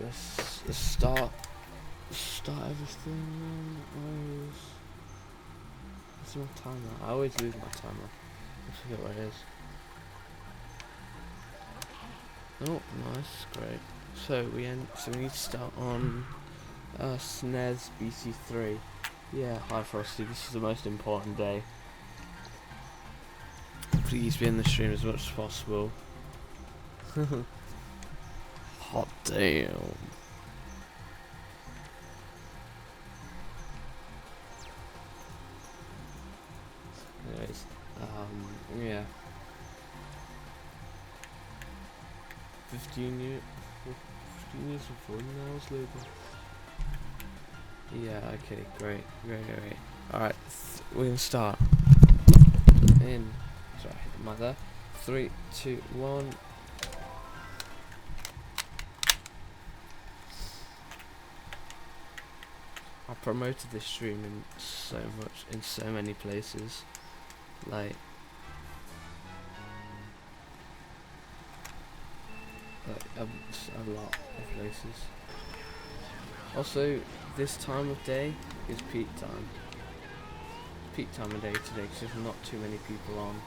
let's start everything. Where's my timer? I always lose my timer. I forget where it is. Oh, nice, great. So we need to start on SNES BC3. Yeah, hi Frosty. This is the most important day. Please be in the stream as much as possible. Hot damn. Anyways, yeah. 15 years before now is later. Yeah, okay, great. Alright, we can start. In. Sorry, hit the mother. 3, 2, 1. I promoted this stream in so many places. Like a lot of places. Also, this time of day is peak time. Peak time of day today because there's not too many people on.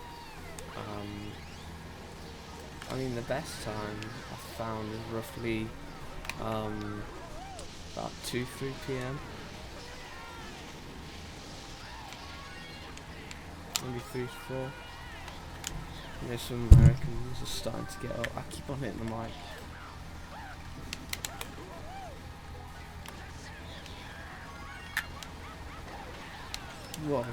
I mean, the best time I found is roughly about 2-3 p.m. Maybe 3 to 4. You know, some Americans are starting to get up. I keep on hitting the mic. Whoa.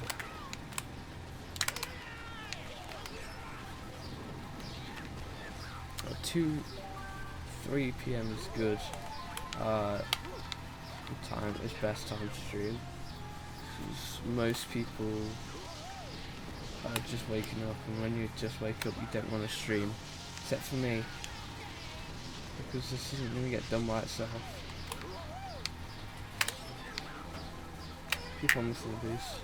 2-3 p.m. is good. Time is best time to stream. Most people are just waking up, and when you just wake up, you don't want to stream, except for me, because this isn't going to get done by itself. Keep on listening to this.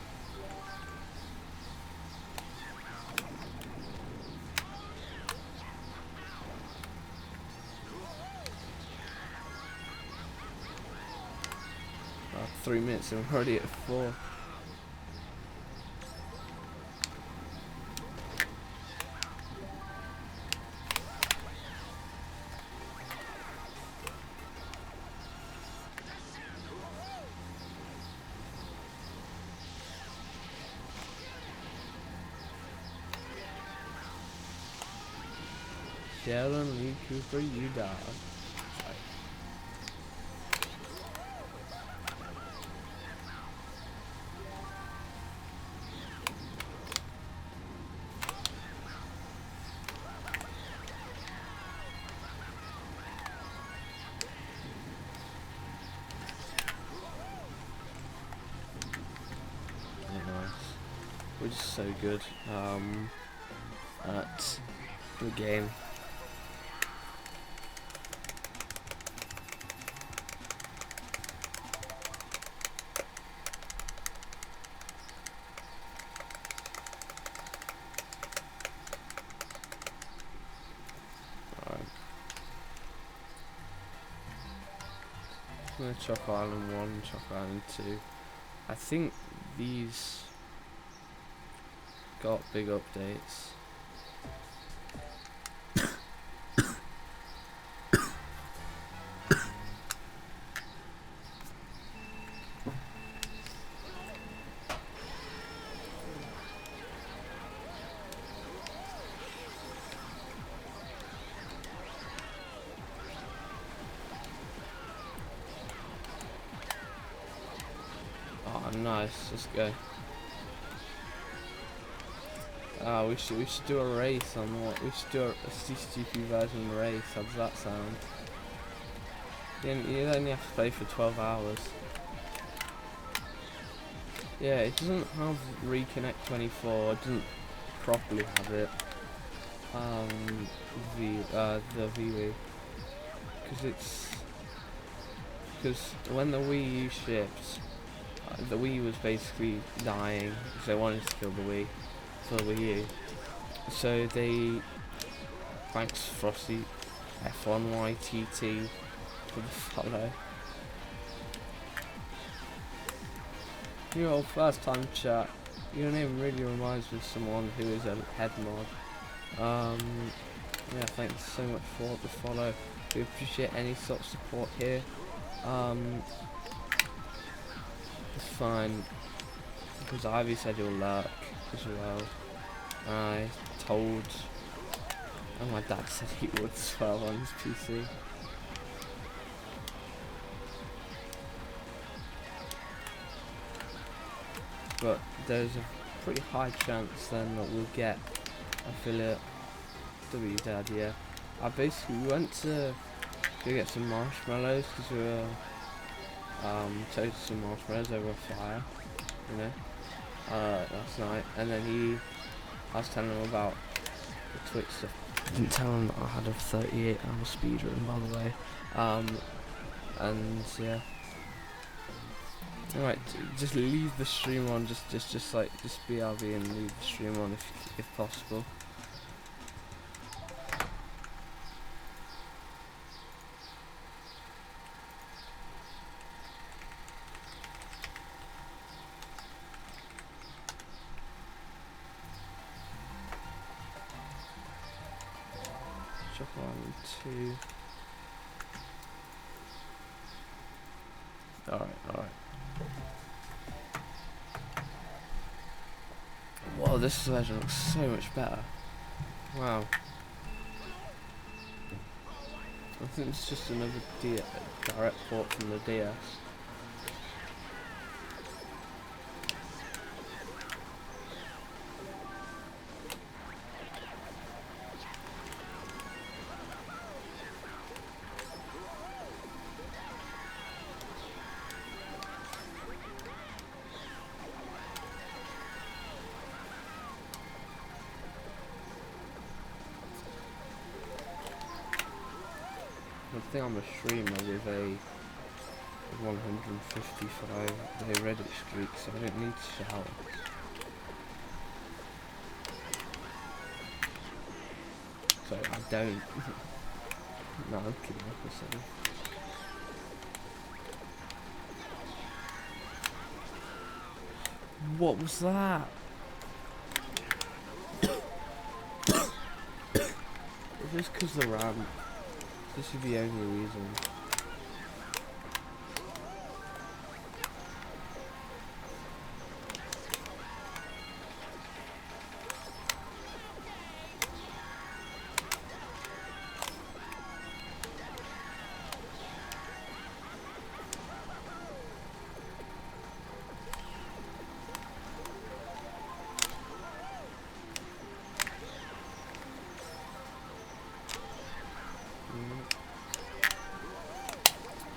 About 3 minutes and we're already at 4. Sheldon Lee Cooper, you dog. We're just so good at the game. Alright. I'm gonna Choco Island 1 and Choco Island 2. I think these got big updates. Oh, nice. Let's go. We should do a race on what? We should do a CTGP version race. How does that sound? You only have to play for 12 hours. Yeah, it doesn't have Reconnect 24. It doesn't properly have it. The VW, because when the Wii U shipped, the Wii was basically dying because they wanted to kill the Wii for the Wii U. So they, thanks Frosty, F1YTT for the follow. Your first time chat, your name really reminds me of someone who is a head mod. Yeah, thanks so much for the follow. We appreciate any sort of support here. It's fine because Ivy said you'll lurk as well. I told, and my dad said he would as well on his PC. But there's a pretty high chance then that we'll get affiliate WDad, yeah. I basically went to go get some marshmallows because we were toasted some marshmallows over a fire, you know, last night, and then I was telling him about the Twitch stuff. I didn't tell him that I had a 38-hour speedrun, by the way, and yeah. Alright, just leave the stream on, just BRB and leave the stream on if possible. Chop on 2. Alright. Whoa, this version looks so much better. Wow. I think it's just another direct port from the DS. I think I'm a streamer with a 155 day Reddit streak, so I don't need to shout. So I don't. No, I'm kidding, obviously. What was that? It's just because the ramp. This is the only reason.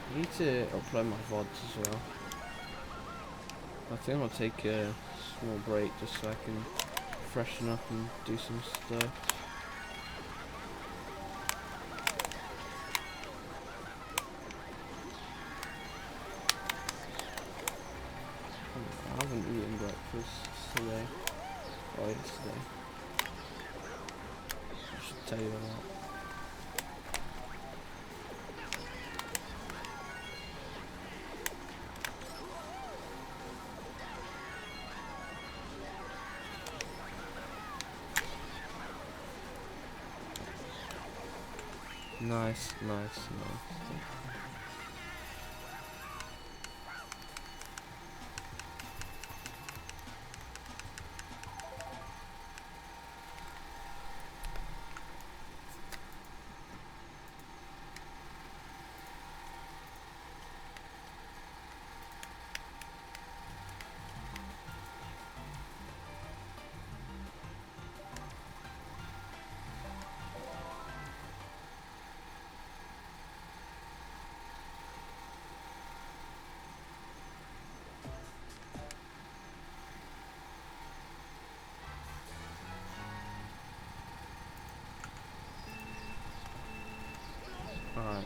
I need to upload my VODs as well. I think I'll take a small break just so I can freshen up and do some stuff. I haven't eaten breakfast today, or yesterday. I should tell you that. Nice. Alright.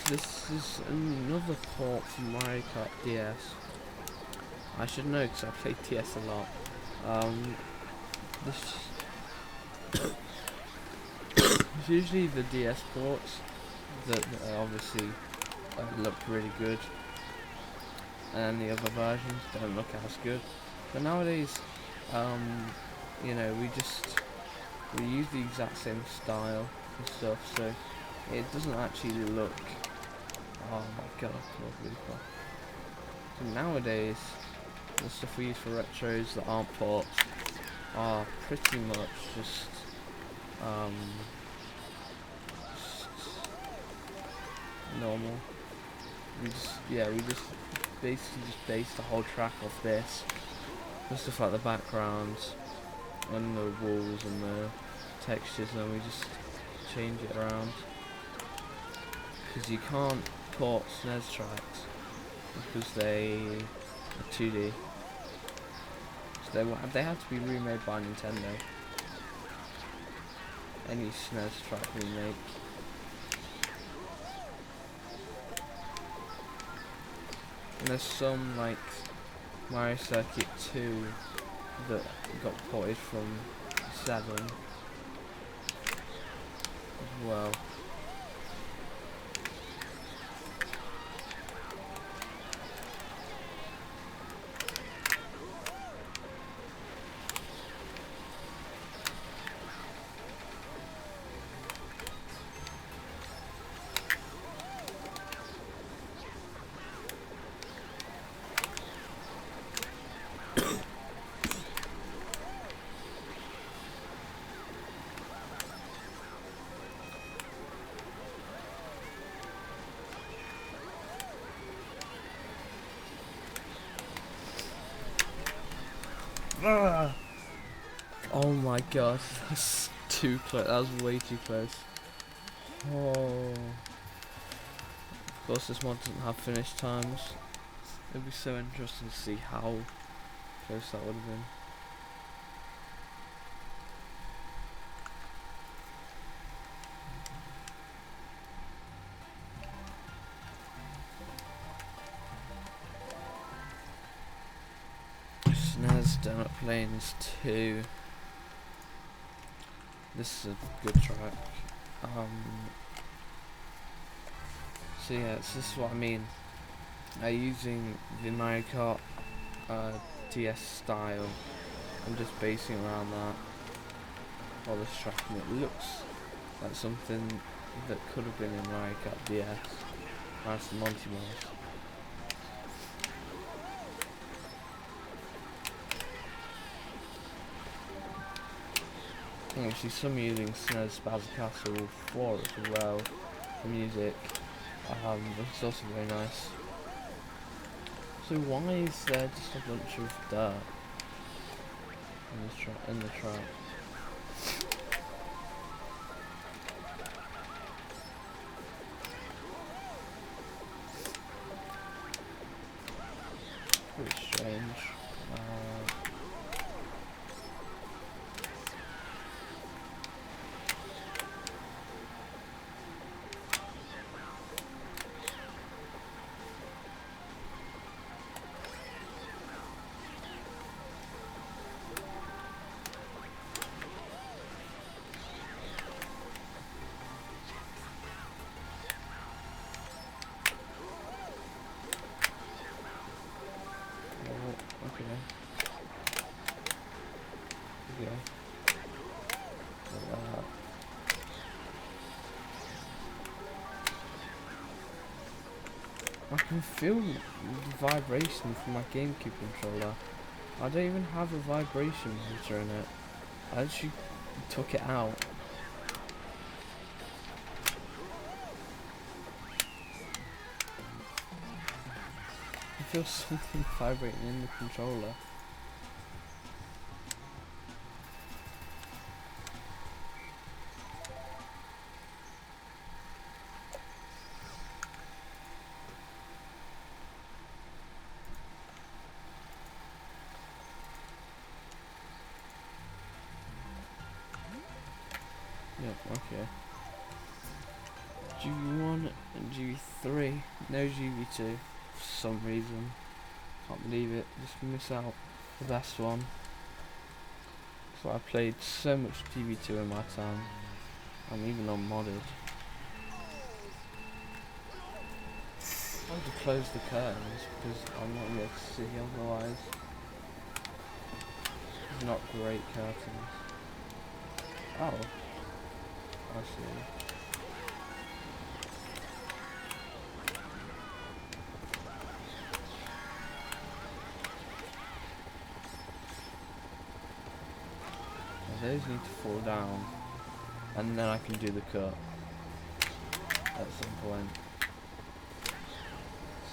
So this is another port from Mario Kart DS. I should know because I play DS a lot. It's usually the DS ports, that obviously look really good, and the other versions don't look as good. But nowadays, you know, we use the exact same style and stuff, so it doesn't actually look. Oh my god, I look really cool. So nowadays, the stuff we use for retros that aren't ports are pretty much just normal. We just basically just base the whole track off this. The stuff like the backgrounds and the walls and the textures, and then we just change it around. Because you can't port SNES tracks because they are 2D. So they have to be remade by Nintendo. Any SNES track remake. And there's some like Mario Circuit 2 that got ported from 7 as well. Oh my god, that's too close. That was way too close. Oh. Of course, this mod doesn't have finish times. It'd be so interesting to see how close that would have been. SNES Donut Plains 2. This is a good track. So yeah, this is what I mean. Using the Mario Kart DS style, I'm just basing around that for this track, and it looks like something that could have been in Mario Kart DS, minus the Monty Mouse. Actually, some using SNES Bowser Castle 4 as well for music, which is also very nice. So why is there just a bunch of dirt in the track? Pretty strange. I can feel the vibration from my GameCube controller. I don't even have a vibration meter in it. I actually took it out. I feel something vibrating in the controller. Yep, okay. GB1 and GB3, no GB2 for some reason. Can't believe it, just miss out the best one. So I played so much GB2 in my time. I'm even unmodded. I have to close the curtains because I'm not able to see otherwise. It's not great curtains. Oh, I see. Now those need to fall down, and then I can do the cut at some point.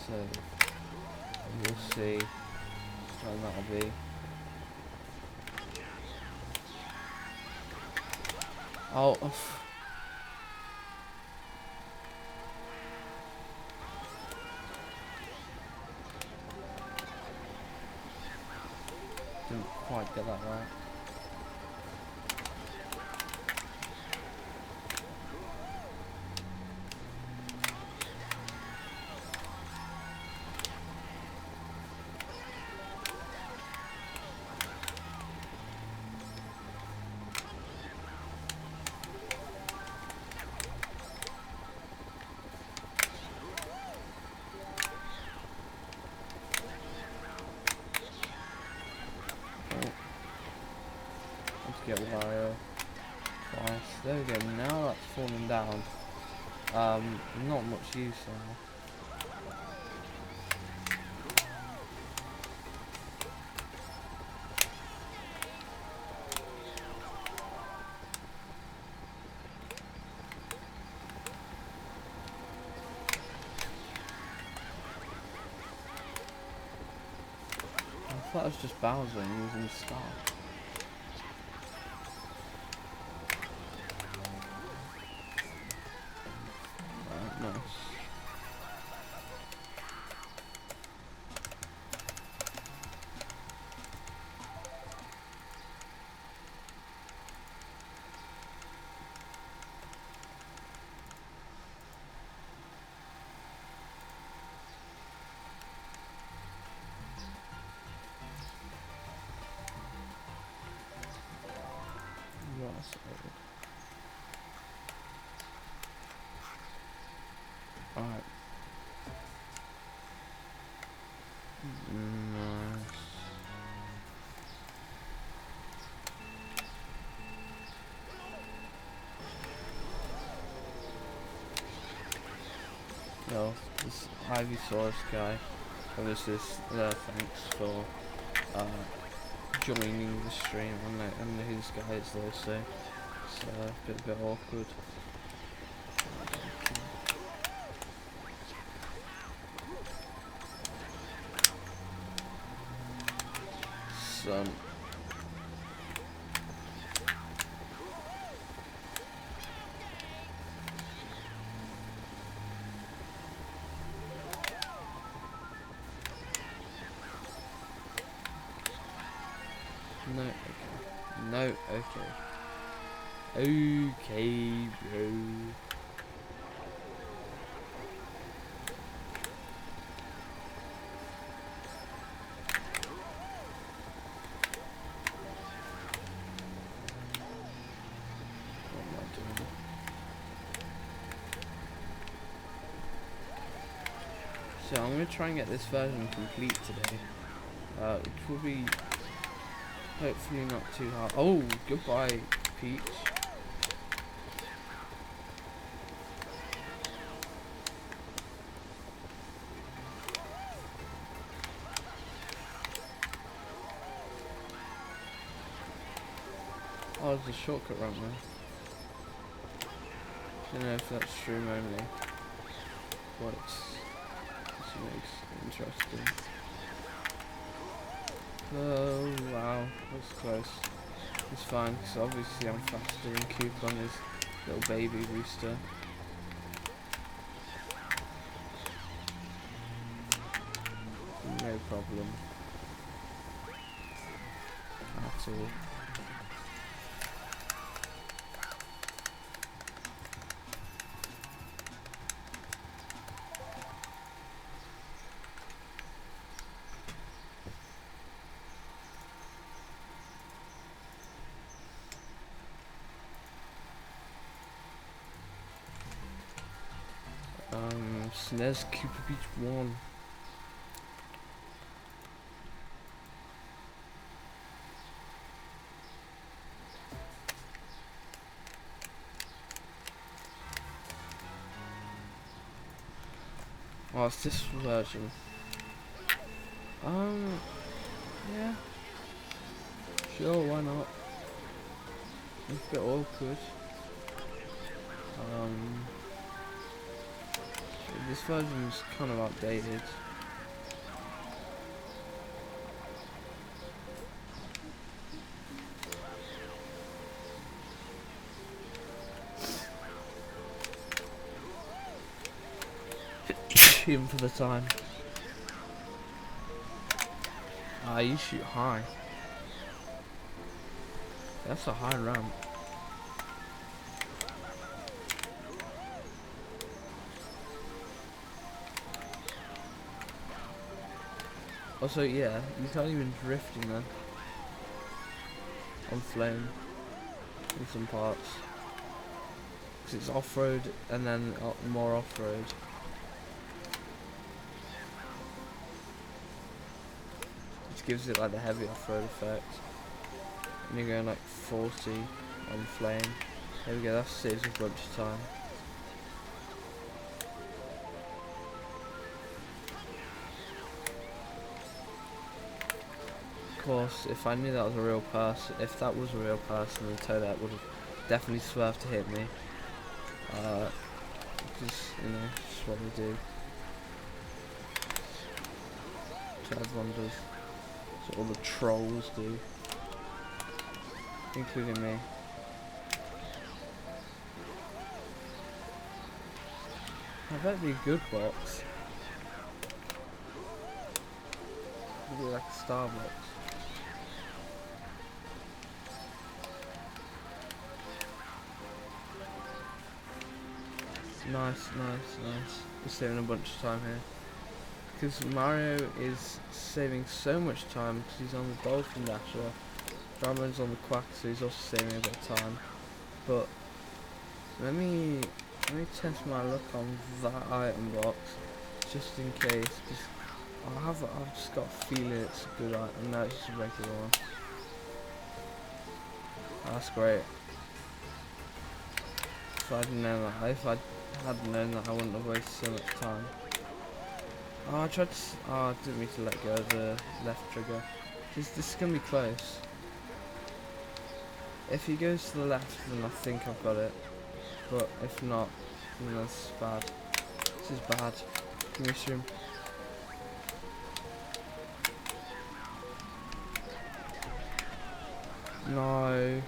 So we'll see when that'll be. Oh, didn't quite get that right. Get wire twice. There we go. Now that's falling down. Not much use now. I thought it was just Bowser using the star. Right, nice. Yes, alright. Nice. Well, this Ivysaurus guy, obviously, thanks for joining the stream. And his guys though, so it's a bit awkward. Son. No, okay. No, okay. Okay, bro. What am I doing? So I'm going to try and get this version complete today. Which will be hopefully not too hard. Oh, goodbye, Peach. Oh, there's a shortcut right there. Don't know if that's stream only, but this makes it interesting. Oh wow, that's close. It's fine, because obviously I'm faster than Coop on his little baby rooster. No problem at all. SNES Cooper Beach 1. Oh, it's this version. Yeah. Sure, why not? It's a bit awkward. This version's kind of outdated. Even for the time. You shoot high. That's a high ramp. Also, yeah, you can't even drift in there. On flame. In some parts. Because it's off-road and then more off-road. Which gives it like the heavy off-road effect. And you're going like 40 on flame. There we go, that saves a bunch of time. Of course, if I knew that was a real person, if that was a real person, then Toadette would have definitely swerved to hit me. Because, you know, it's what we do. So everyone does. So all the trolls do. Including me. I bet it'd be a good box. It'd be like a Starbucks. Nice. We're saving a bunch of time here. Because Mario is saving so much time because he's on the Dolphin Dasher. Ramon's on the Quack, so he's also saving a bit of time. But let me test my luck on that item box, just in case. Cause I've just got a feeling it's a good item. No, it's just a regular one. That's great. If I hadn't known that, I wouldn't have wasted so much time. Oh, I tried to. I didn't mean to let go of the left trigger. This is gonna be close. If he goes to the left, then I think I've got it. But if not, then that's bad. This is bad. Give me shroom. No.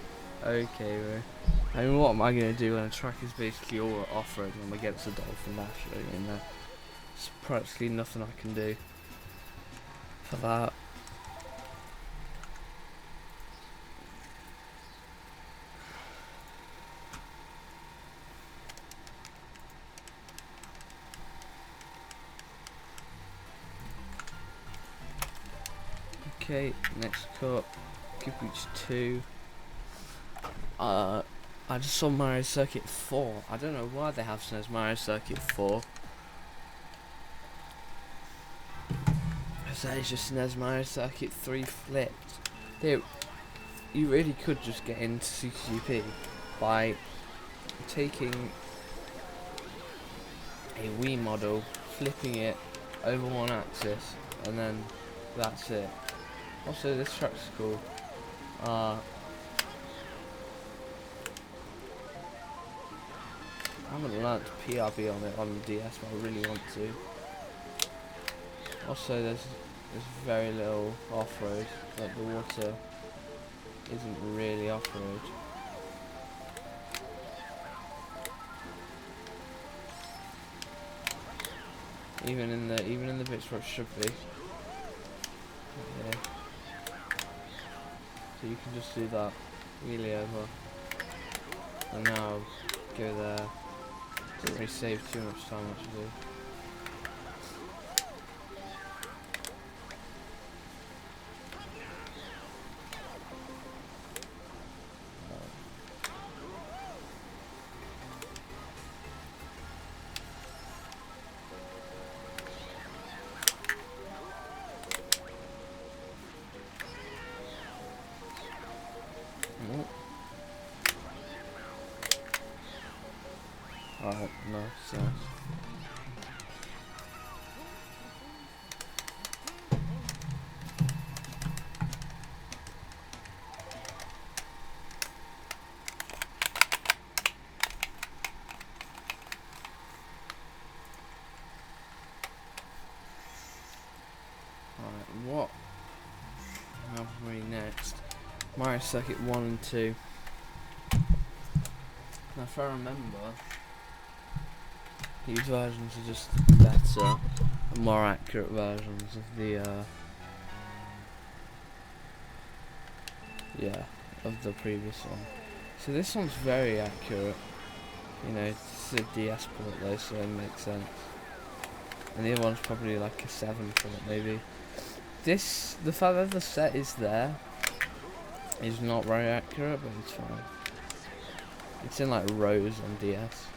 Okay, bro. I mean, what am I gonna do when a track is basically all off-road when we get to the Dolphin Dash? You know, there's practically nothing I can do for that. Okay, next cut. Keep reach 2. I just saw Mario Circuit 4. I don't know why they have SNES Mario Circuit 4. So it's just SNES Mario Circuit 3 flipped. Dude, you really could just get into CTGP by taking a Wii model, flipping it over one axis, and then that's it. Also, this track's cool. I haven't learnt PRB on it on the DS, but I really want to. Also, there's very little off-road. Like the water isn't really off-road. Even in the bits where it should be. Yeah. So you can just do that, wheelie over, and now go there. Doesn't really save too much time actually. Oh. Alright, nice. Alright, what have we next? Mario Circuit 1 and 2. Now if I remember, these versions are just better and more accurate versions of the of the previous one. So this one's very accurate. You know, it's a DS port though, so it makes sense. And the other one's probably like a 7 port maybe. The fact that the set is there is not very accurate, but it's fine. It's in like rows on DS.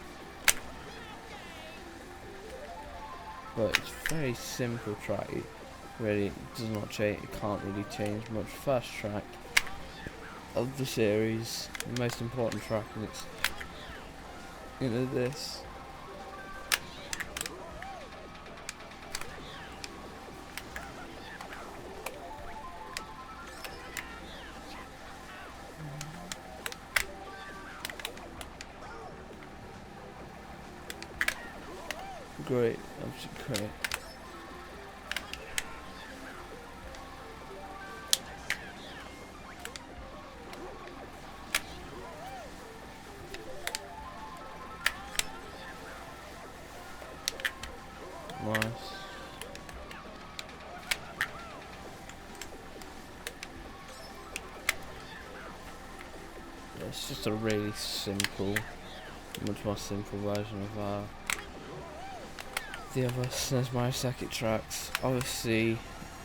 But it's very simple track. It really does not change. It can't really change much. First track of the series, the most important track, and it's this. Great, absolutely great. Nice. Yeah, it's just a really simple, much more simple version of the other SNES Mario Circuit tracks. Obviously,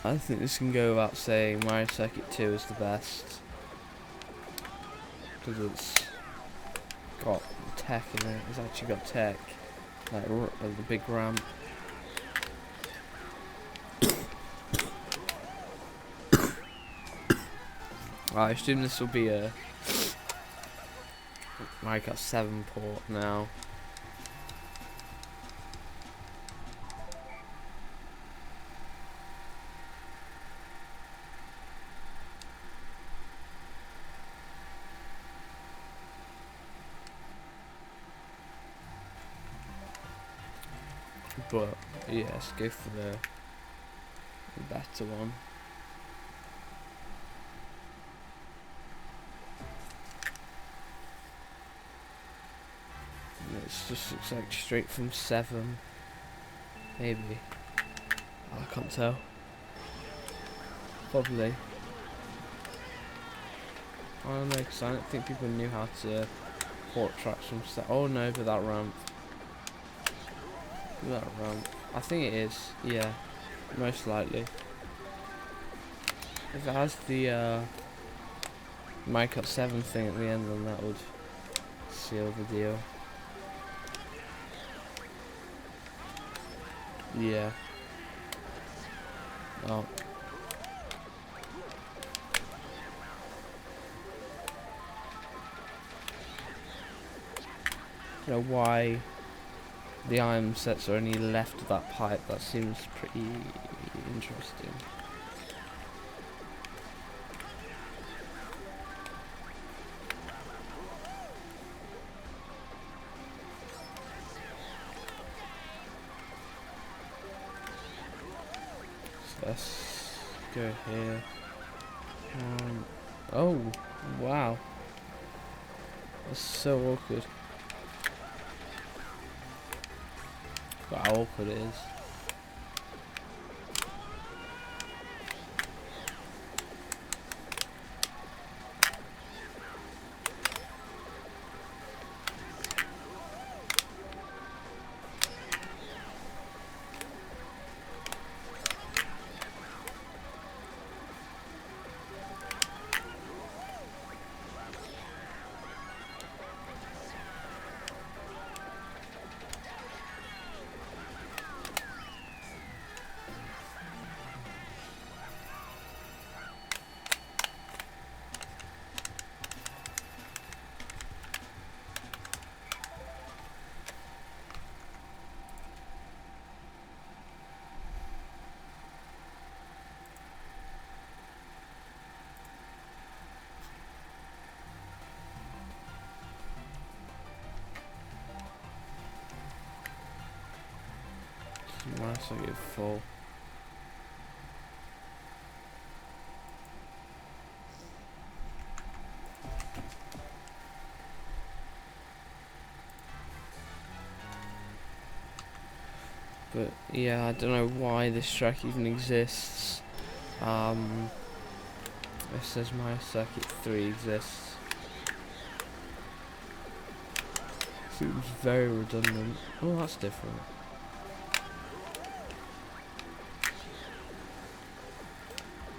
I think this can go without saying Mario Circuit 2 is the best, because it's got tech in it. It's actually got tech, like the big ramp. I assume this will be a Mario Kart 7 port now. But yeah, let's go for the better one. And it just looks like straight from 7, maybe. I can't tell. Probably. I don't know, because I don't think people knew how to port tracks from 7. Oh no, but that ramp. That ramp. I think it is, yeah, most likely. If it has the Mario Kart 7 thing at the end, then that would seal the deal. Yeah. Oh. I don't know why the iron sets are only left of that pipe. That seems pretty interesting. So let's go here. Oh, wow. That's so awkward. Look how awkward it is. Unless I get full. But yeah, I don't know why this track even exists. It says my circuit 3 exists. Seems very redundant. Oh, that's different.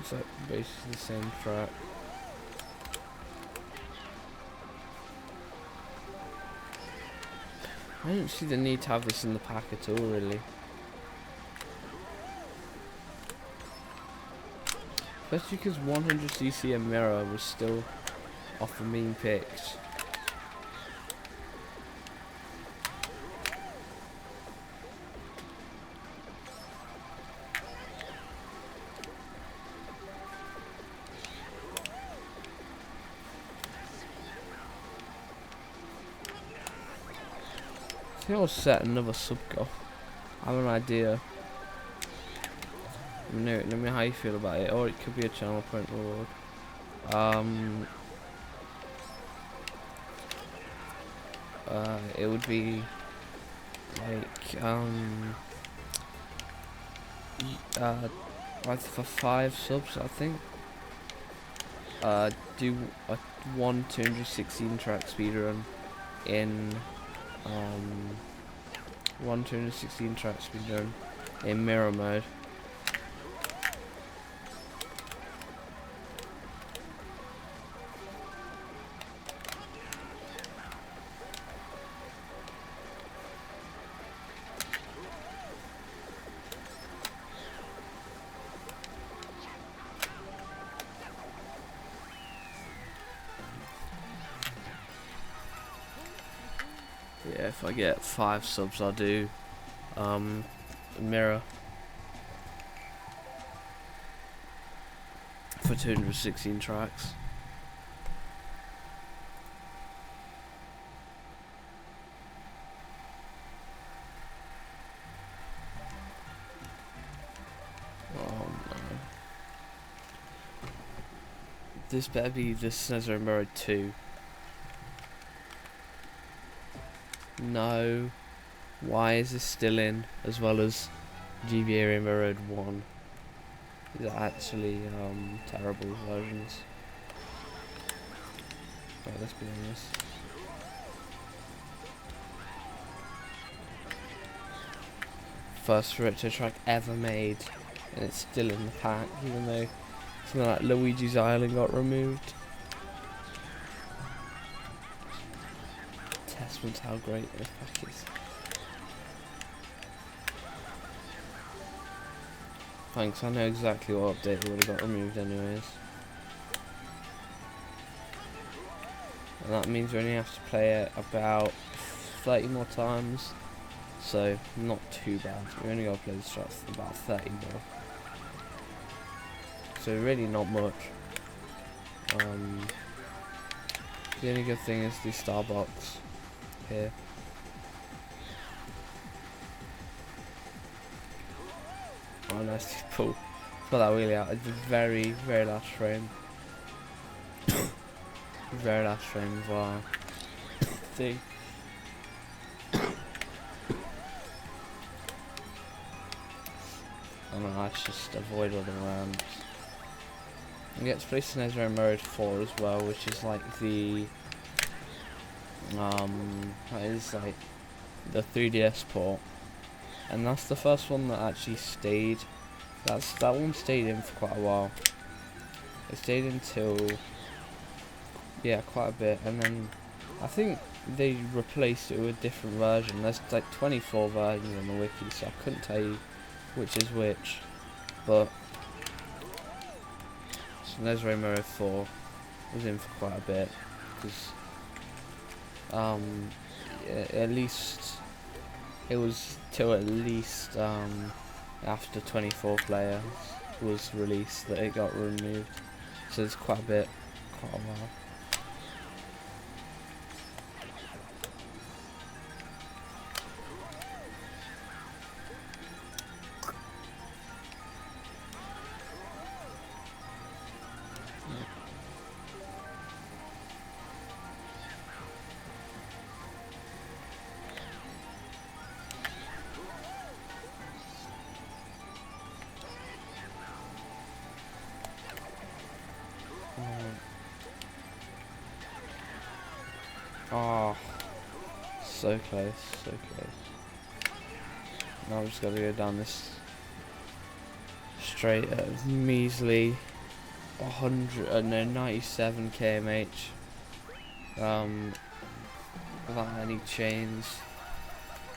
It's like basically the same track. I don't see the need to have this in the pack at all, really. Especially because 100cc and mirror was still off the mean picks. I think I'll set another sub goal. I have an idea. Let me know how you feel about it, or it could be a channel point reward. It would be like like for 5 subs, I think. Do a 216 track speedrun in 216 track speedrun in mirror mode. Yeah, if I get 5 subs, I'll do mirror for 216 tracks. Oh no. This better be the Snezzo Mirror 2. No. Why is this still in, as well as GBA Rainbow Road 1? These are actually terrible versions. Right, let's be honest. First retro track ever made, and it's still in the pack, even though something like Luigi's Island got removed. Testament to how great this pack is. Thanks, I know exactly what update would have got removed anyways. And that means we only have to play it about 30 more times. So, not too bad. We only got to play this track for about 30 more. So really not much. The only good thing is the Starbucks here. Oh, nice to pull that wheelie out at the very, very last frame. Very last frame of our thing. And I just avoid all the ramps. I get to play Snezzo Mode 4 as well, which is like the that is like the 3DS port, and that's the first one that actually stayed. That one stayed in for quite a while. It stayed until quite a bit, and then I think they replaced it with a different version. There's like 24 versions on the wiki, so I couldn't tell you which is which, but Snezzo Mode 4 was in for quite a bit, because at least it was till at least after 24 players was released that it got removed, so it's quite a while. Oh, so close, so close. Now I've just got to go down this straight at measly 97 kmh. Without any chains,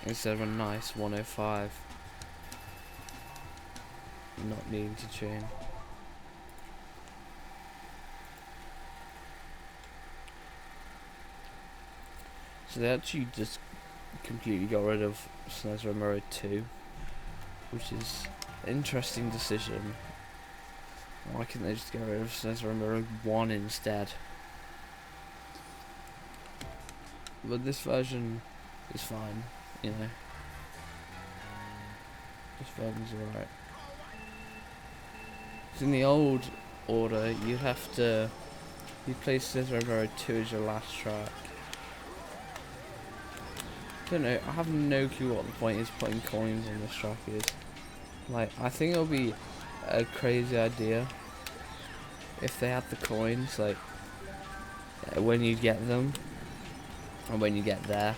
instead of a nice 105. Not needing to chain. So they actually just completely got rid of Snez Road 2, which is an interesting decision. Why couldn't they just get rid of Snez Road 1 instead? But this version is fine, you know. This version's alright. In the old order, you'd play Snez Road 2 as your last track. I don't know, I have no clue what the point is putting coins on this track is. Like, I think it'll be a crazy idea if they had the coins, like, when you get them, and when you get there,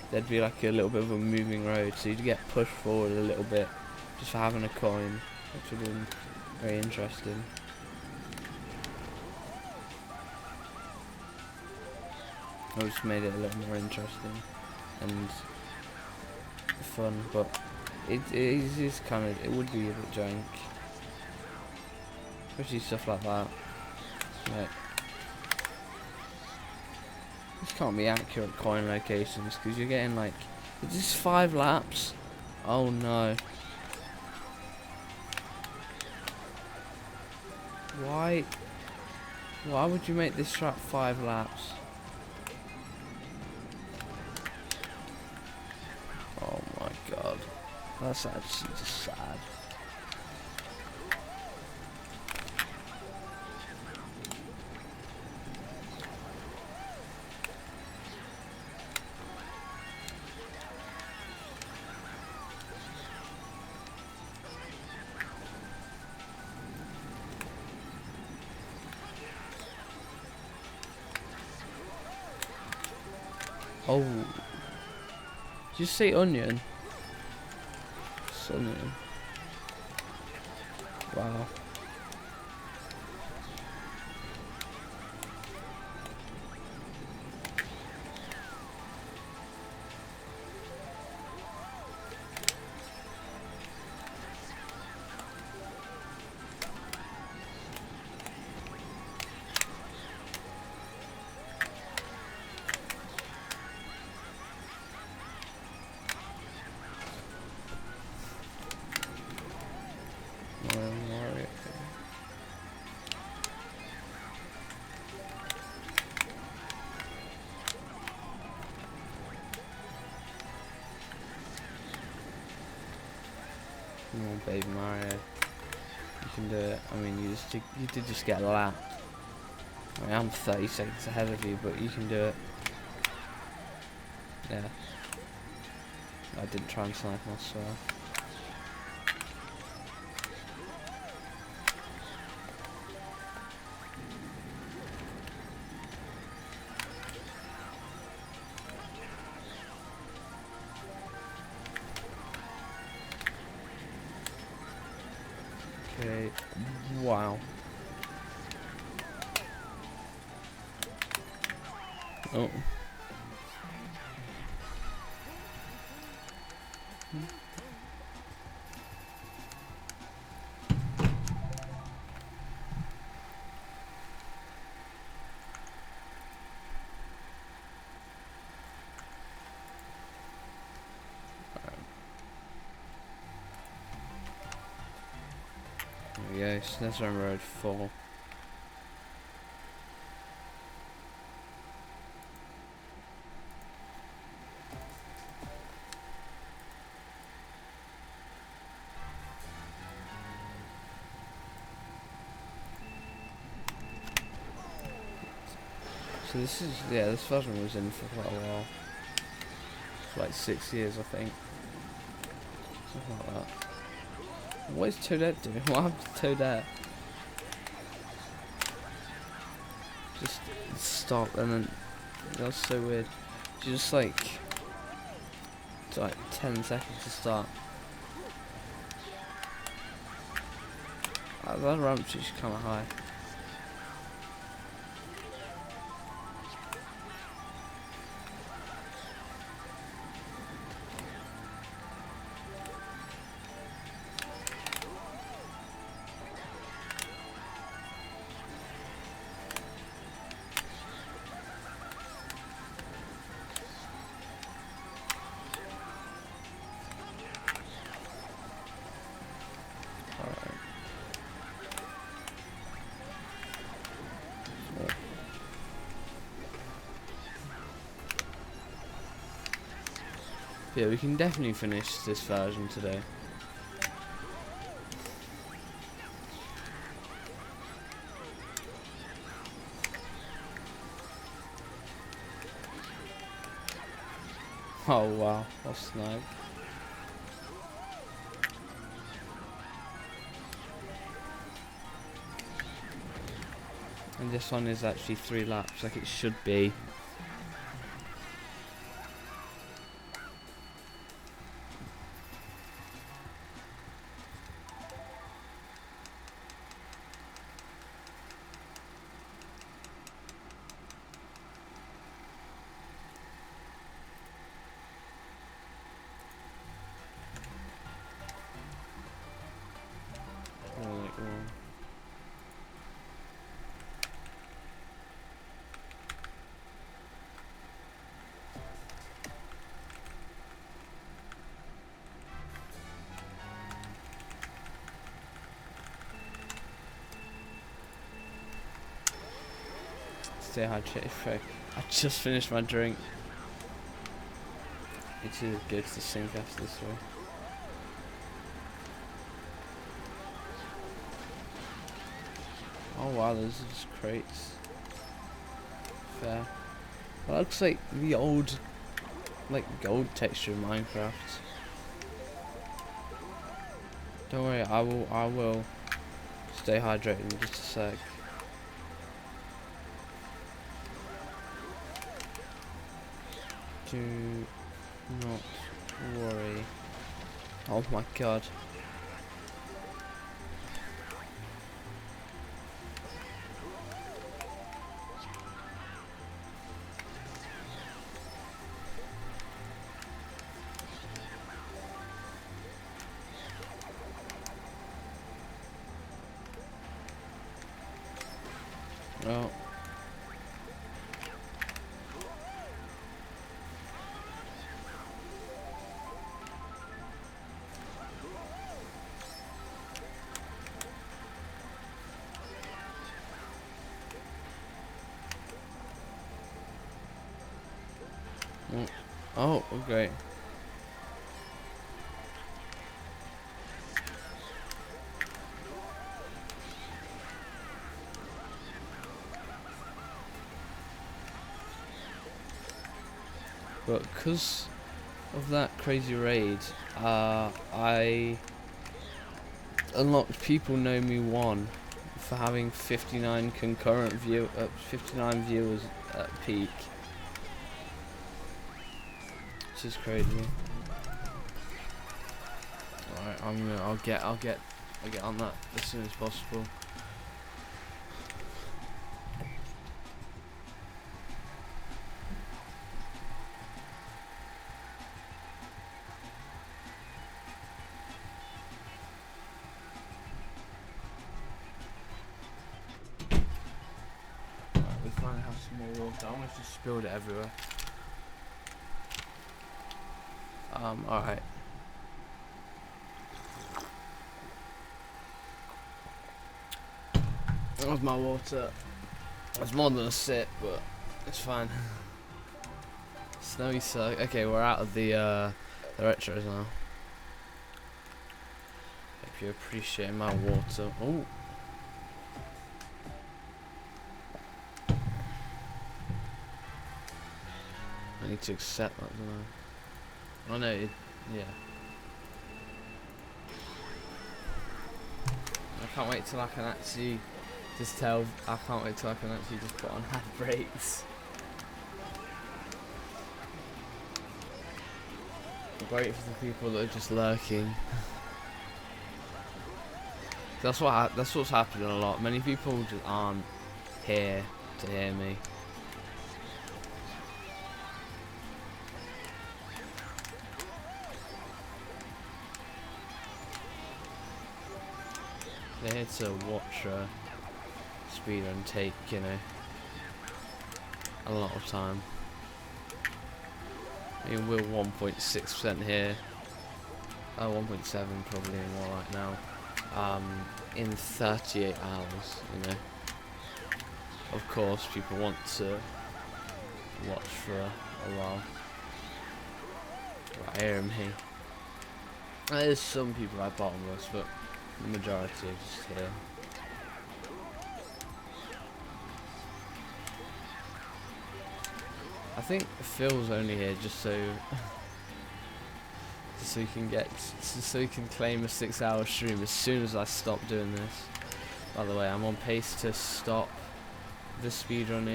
there'd be like a little bit of a moving road, so you'd get pushed forward a little bit, just for having a coin, which would have been very interesting. It just made it a little more interesting and fun, but it is kind of, it would be a bit jank, especially stuff like that. Like, this can't be accurate coin locations because you're getting like, is this 5 laps? Oh no. Why would you make this track 5 laps? Oh my god, that's actually just sad. Oh, did you say onion? It's onion. Wow. Come on, baby Mario, you can do it. I mean, you did just get lapped. I mean, I'm 30 seconds ahead of you, but you can do it. Yeah. I didn't try and snipe myself. Okay, wow. Oh. There we go, Snez Road 4. So this is, yeah, this version was in for quite a while. For like 6 years, I think. Something like that. What is Toadette doing? What happened to Toadette? Just stop and then, that was so weird. just like, it's like 10 seconds to start. That ramp's just kind of high. Yeah, we can definitely finish this version today. Oh wow, what snag. And this one is actually 3 laps, like it should be. Stay hydrated, Frank. I just finished my drink. Need to go to the sink after this way. Oh wow, those are just crates. Fair. That looks like the old, like gold texture in Minecraft. Don't worry, I will stay hydrated in just a sec. Do not worry. Oh my god. Oh. Oh, great. But because of that crazy raid, I unlocked People Know Me 1 for having 59 concurrent 59 viewers at peak. Which is crazy. Alright, I'll get on that as soon as possible. We finally have some more water. I almost just spilled it everywhere. Alright. That was my water. It's more than a sip, but it's fine. Snowy suck. Okay, we're out of the retros now. Hope you're appreciating my water. Oh. I need to accept that, don't I? Oh no, yeah. I can't wait till I can actually just tell. I can't wait till I can actually just put on hand brakes. Wait for the people that are just lurking. That's what's happening a lot. Many people just aren't here to hear me. They're here to watch a speedrun take, you know, a lot of time. I mean, we're 1.6% here. 1.7 probably more right now. In 38 hours, you know. Of course, people want to watch for a while. Right, hear me. There's some people at bottomless, but the majority are just here. I think Phil's only here just so so he can claim a 6-hour stream as soon as I stop doing this. By the way, I'm on pace to stop the speedrun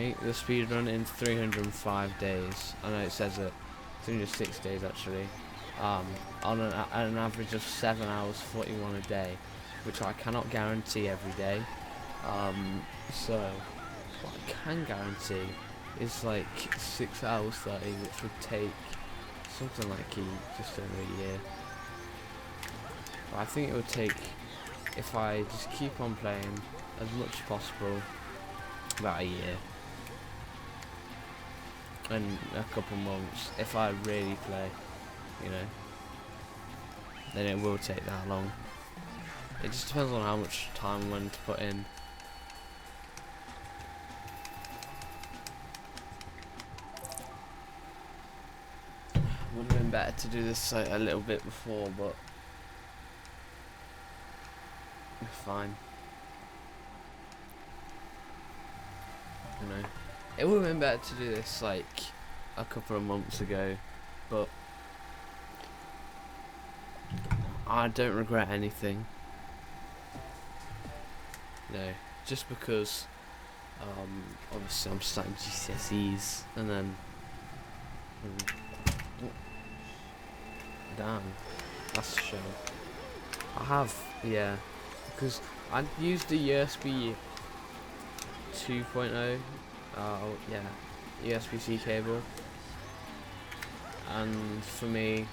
in 305 days. I know it says it 306 days actually. On an average of 7 hours 41 a day, which I cannot guarantee every day. So what I can guarantee is like 6 hours 30, which would take something like just over a year. But I think it would take, if I just keep on playing as much as possible, about a year. And a couple months, if I really play, you know, then it will take that long. It just depends on how much time I'm willing to put in. Would have been better to do this a little bit before, but it's fine. You know, it would have been better to do this like a couple of months ago, but I don't regret anything. No, just because obviously I'm starting GCSEs and then damn, that's a shame. I have, yeah, because I used the USB 2.0, yeah, USB-C cable, and for me,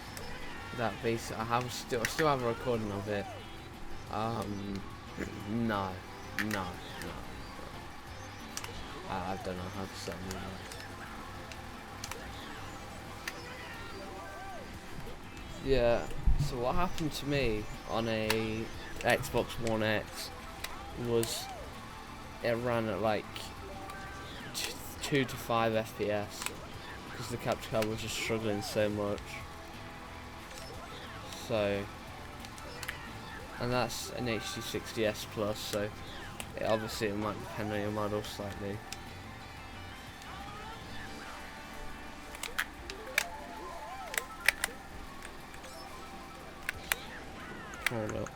that basic, I still have a recording of it. No. I don't know how to set them up. Yeah, so what happened to me on a Xbox One X was it ran at like 2 to 5 FPS because the capture card was just struggling so much. So, and that's an HD60S Plus, so obviously it might depend on your model slightly. Hold up.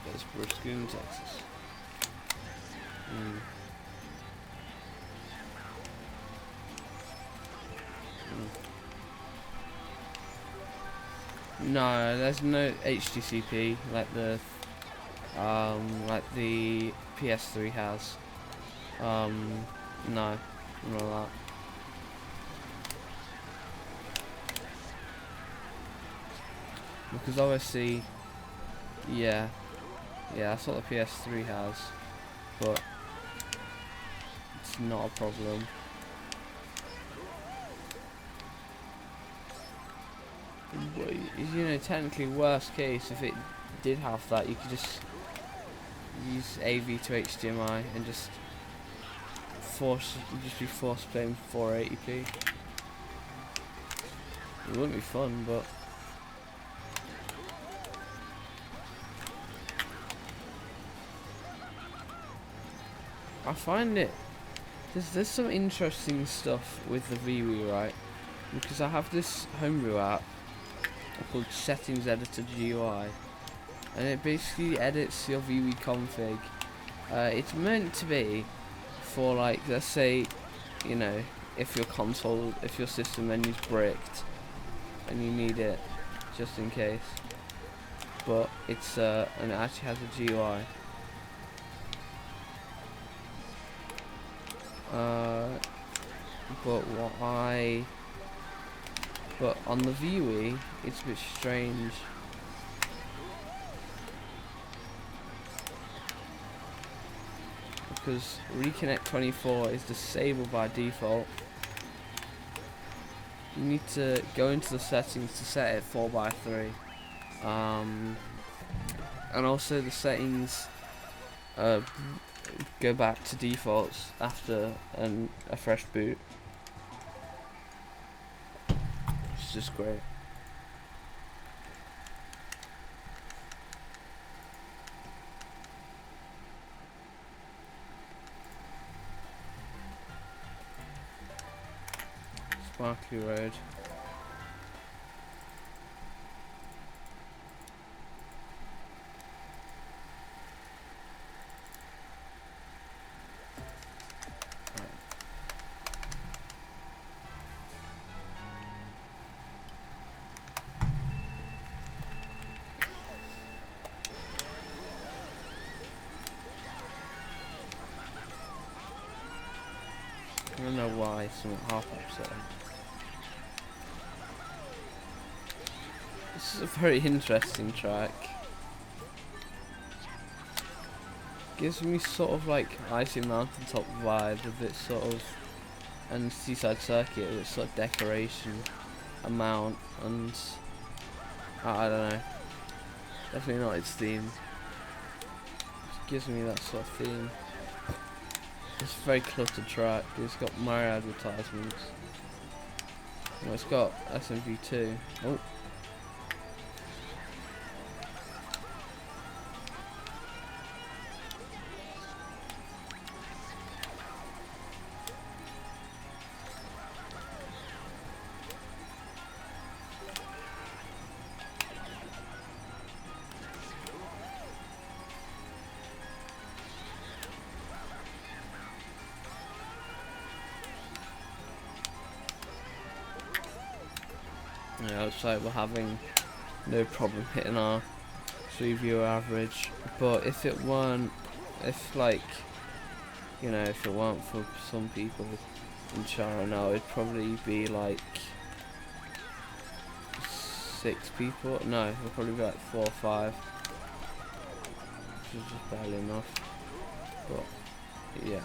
There's Bruskin, Texas. No, there's no HDCP like the PS3 has. No, none of that. Because obviously, yeah, that's what the PS3 has, but it's not a problem. But, you know, technically, worst case, if it did have that, you could just use AV to HDMI and just be forced playing 480p. It wouldn't be fun, but I find it. There's some interesting stuff with the VWii, right? Because I have this homebrew app called Settings Editor GUI, and it basically edits your VW config. It's meant to be for, like, let's say, you know, if your system menu's bricked and you need it just in case. But it's and it actually has a GUI. But on the VUI, it's a bit strange. Because Reconnect 24 is disabled by default. You need to go into the settings to set it 4x3. And also the settings go back to defaults after a fresh boot. It's just great. Sparkly Road. I don't know why something half upset. This is a very interesting track. Gives me sort of like Icy Mountaintop vibe, a bit sort of, and Seaside Circuit, with its sort of decoration amount, and I don't know. Definitely not its theme. It gives me that sort of theme. It's a very cluttered track. It's got Mario advertisements. Well, it's got SMV2. Oh. Yeah, looks like we're having no problem hitting our 3-viewer average, but if it weren't, if like, you know, if it weren't for some people in China now, it'd probably be like 6 people, no, it'd probably be like 4 or 5, which is just barely enough, but yeah.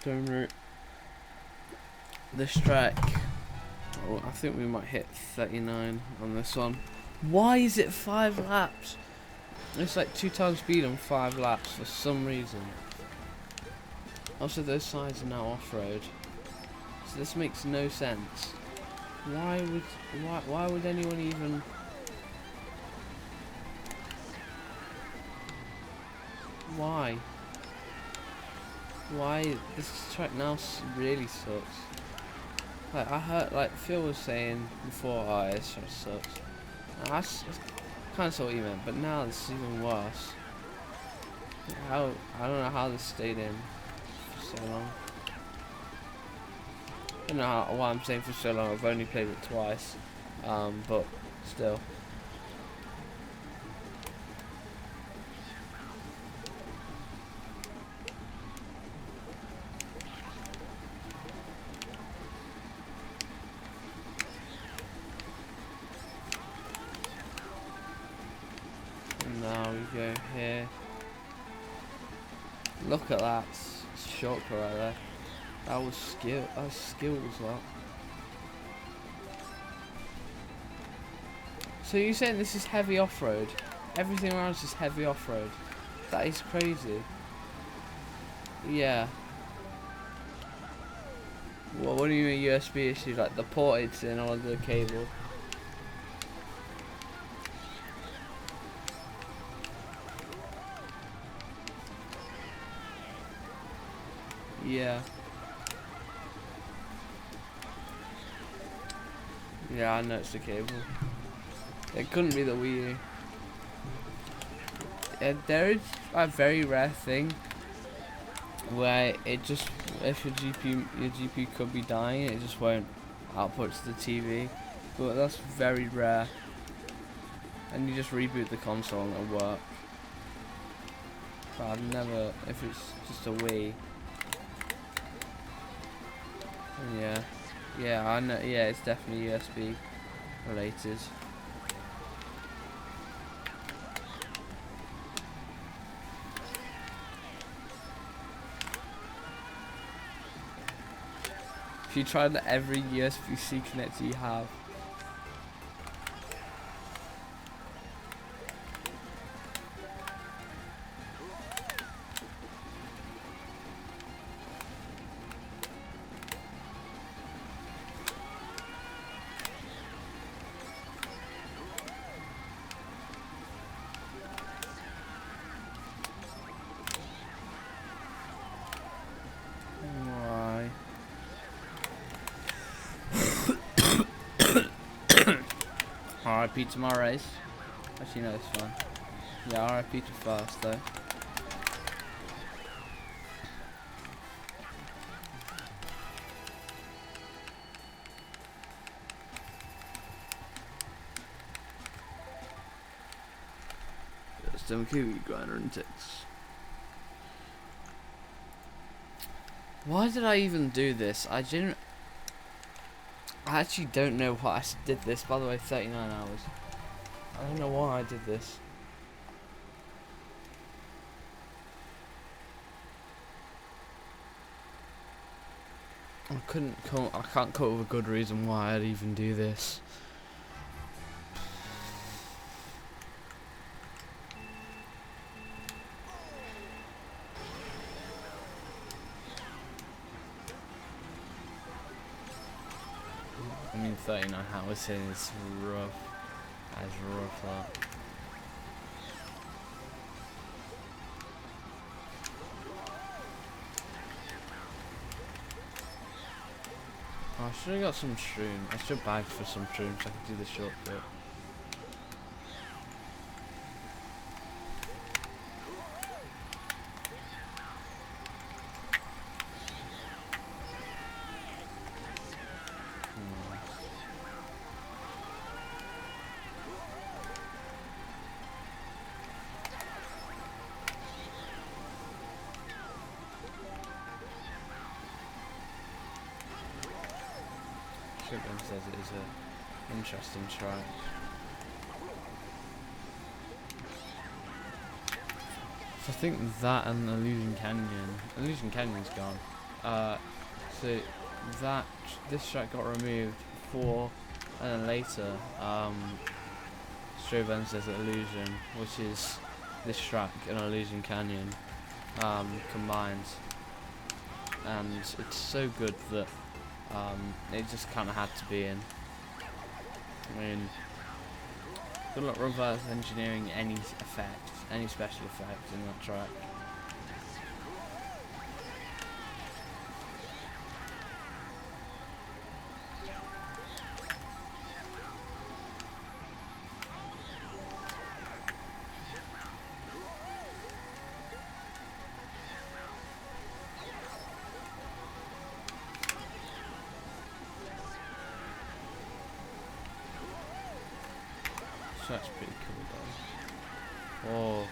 Stone Route. This track, oh, I think we might hit 39 on this one. Why is it 5 laps? It's like 2 times speed on 5 laps for some reason. Also, those sides are now off-road, so this makes no sense. Why would anyone even? Why? Why this track now really sucks. Like I heard, like Phil was saying before, oh, this track sucks. That's kind of what he meant, but now this is even worse. I don't know how this stayed in for so long. I don't know why I'm saying for so long. I've only played it twice, but still. Now we go here. Look at that shortcut right there. That was skill. That was skills, that. So you're saying this is heavy off-road? Everything around is just heavy off-road. That is crazy. Yeah. Well, what do you mean USB issue? Like the port it's in or the cable? Yeah. Yeah, I know it's the cable. It couldn't be the Wii U. There is a very rare thing where it just, if your GPU could be dying, it just won't output to the TV. But that's very rare. And you just reboot the console and it'll work. But I've never, if it's just a Wii. Yeah. Yeah, I know. Yeah, it's definitely USB related. If you tried every USB-C connector you have. RIP to my race. Actually, no, it's fine. Yeah, RIP to fast though. Some Kiwi grinder and ticks. Why did I even do this? I actually don't know why I did this. By the way, 39 hours. I don't know why I did this. I can't come up with a good reason why I'd even do this. I mean, 39 hours in is rough. That's rough, that. Oh, I should have got some shrooms. I should bag for some shrooms so I can do the shortcut. Shipman says it is an interesting track. So I think that and Illusion Canyon's gone. So this track got removed before, and then later, Strayburn says Illusion, which is this track and Illusion Canyon combined, and it's so good that it just kind of had to be in. I mean, good luck reverse engineering any effect, any special effect in that track. So that's pretty cool though. Oh.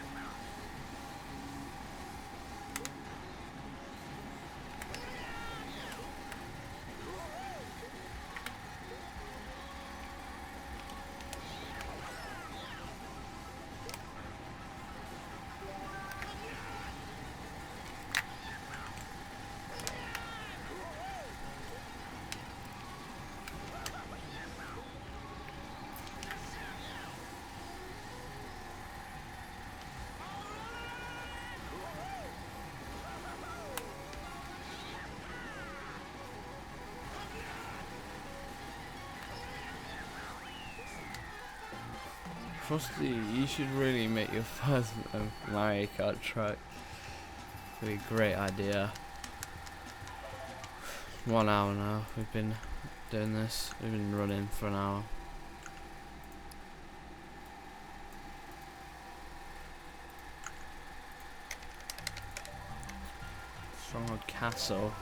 Frosty, you should really make your first Mario Kart track. It'd be a great idea. 1 hour now, we've been doing this. We've been running for an hour. Stronghold Castle.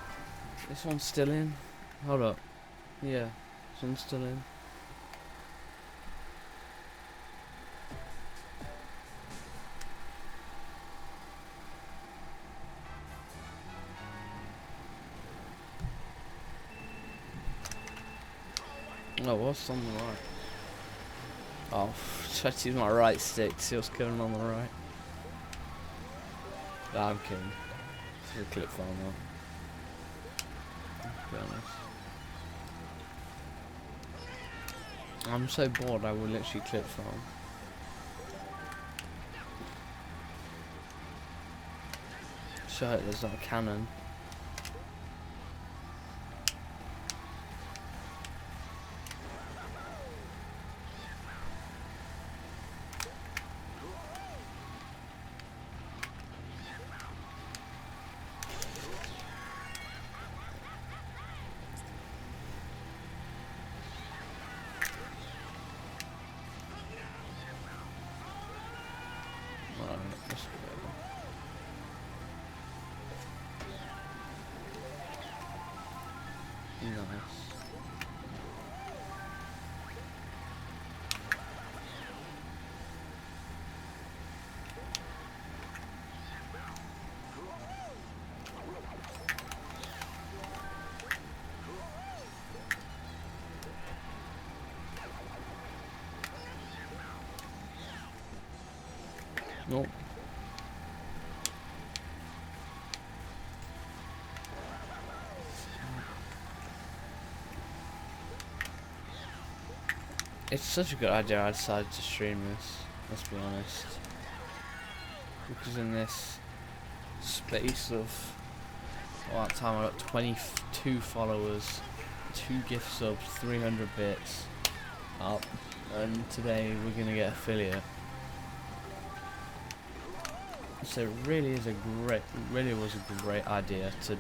This one's still in? Hold up. Yeah, this one's still in. Oh, what's on the right? Oh, try to use my right stick to see what's going on the right. Nah, I'm kidding. This is a clip file now. To be honest. I'm so bored I will literally clip film. Show it there's not a cannon. Nice. Nope. It's such a good idea I decided to stream this, let's be honest. Because in this space of that time I got 22 followers, 2 gift subs, 300 bits up, and today we're gonna get affiliate. So it really is really was a great idea to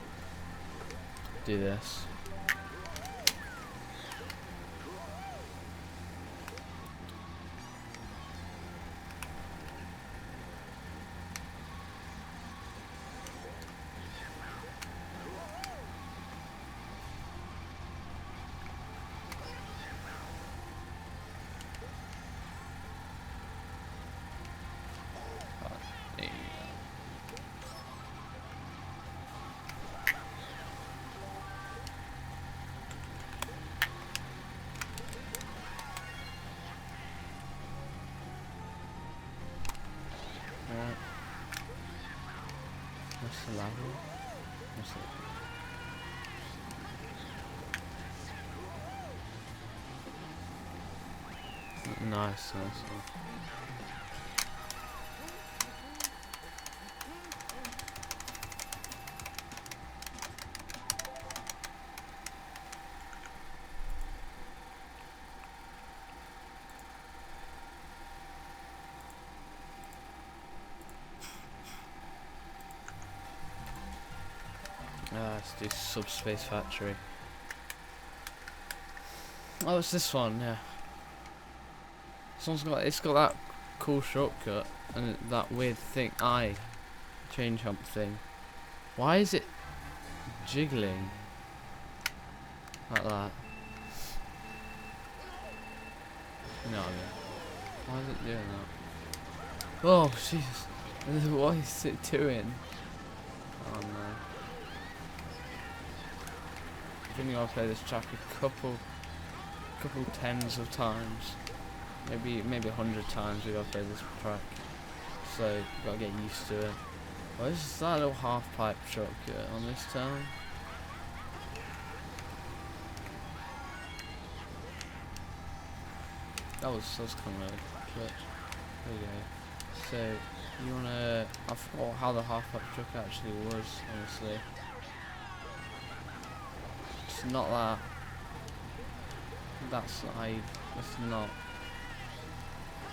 do this. What's the level? What's it? Nice. Let's do Subspace Factory. Oh, it's this one, yeah. It's got that cool shortcut and that weird thing, change hump thing. Why is it jiggling like that? No, why is it doing that? Oh, Jesus. What is it doing? Oh no. I think I'll play this track a couple tens of times, maybe 100 times we gotta play this track, so you gotta get used to it. Well, this is that little half pipe shortcut on this town. That was kind of a clutch. There you go. So you wanna? I forgot how the half pipe truck actually was, honestly. It's not that. That's not.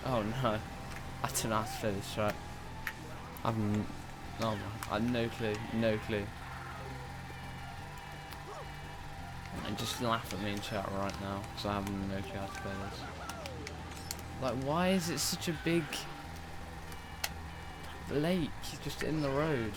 Oh no, I don't know how to play this track. Oh man, I have no clue, no clue. And just laugh at me in chat right now, because I have no clue how to play this. Like, why is it such a big lake just in the road?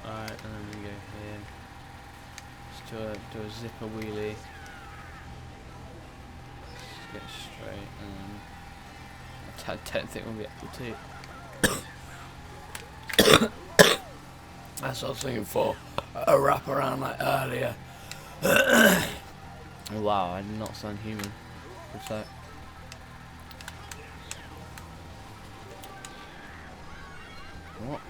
Alright, and then we go here. Just do a zipper wheelie. Just get straight, and I don't think we'll be able to. That's what I was thinking for a wrap around like earlier. Wow, I did not sound human. What's that? What?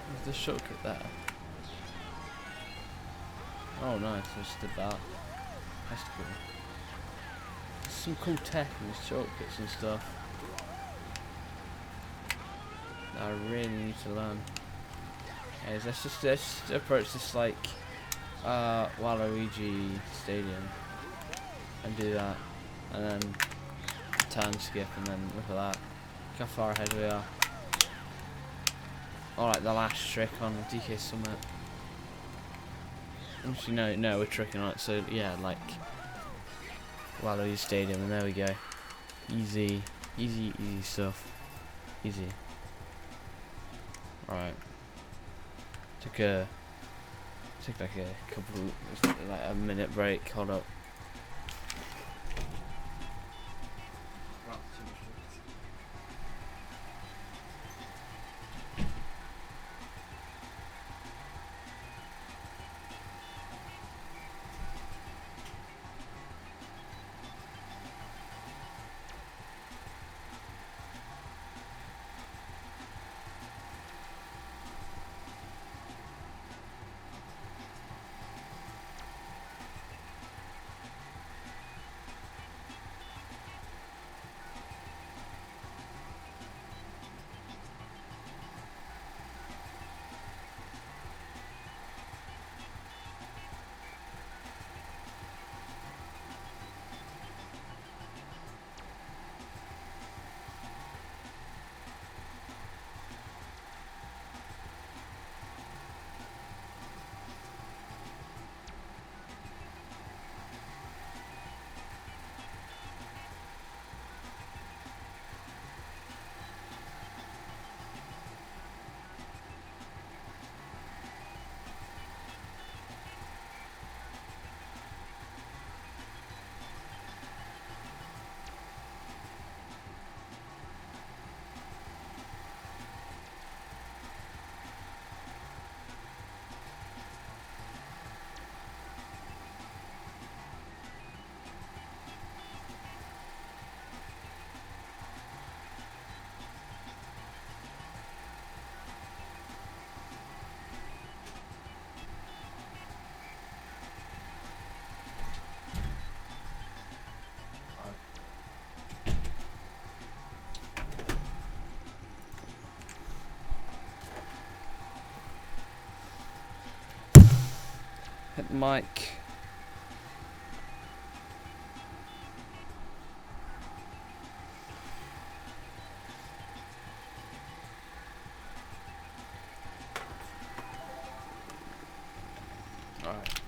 There's the shortcut there. Oh nice, I just did that. That's cool. There's some cool tech and shortcuts and stuff that I really need to learn. Anyways, let's just approach this like Waluigi Stadium and do that, and then turn skip, and then look at that. Look how far ahead we are. Alright, the last trick on DK Summit. Actually, no, we're tricking on it, so yeah, like Waluigi Stadium, and there we go. Easy stuff. Easy. Right. Took like a couple, like a minute break. Hold up. Hit the mic. Alright.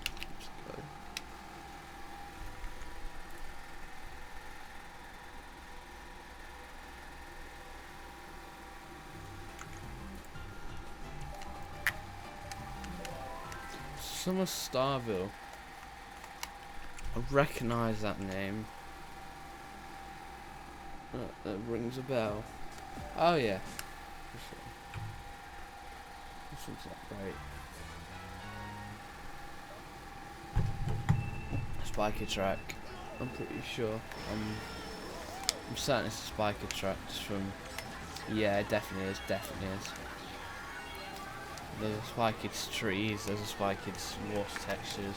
Summer Starville. I recognise that name. That rings a bell. Oh yeah. This one's not great. Spiker track. I'm pretty sure. I'm certain it's a spiker track just from. Yeah, it definitely is. Definitely is. There's a Spy Kids trees. There's a Spy Kids water textures.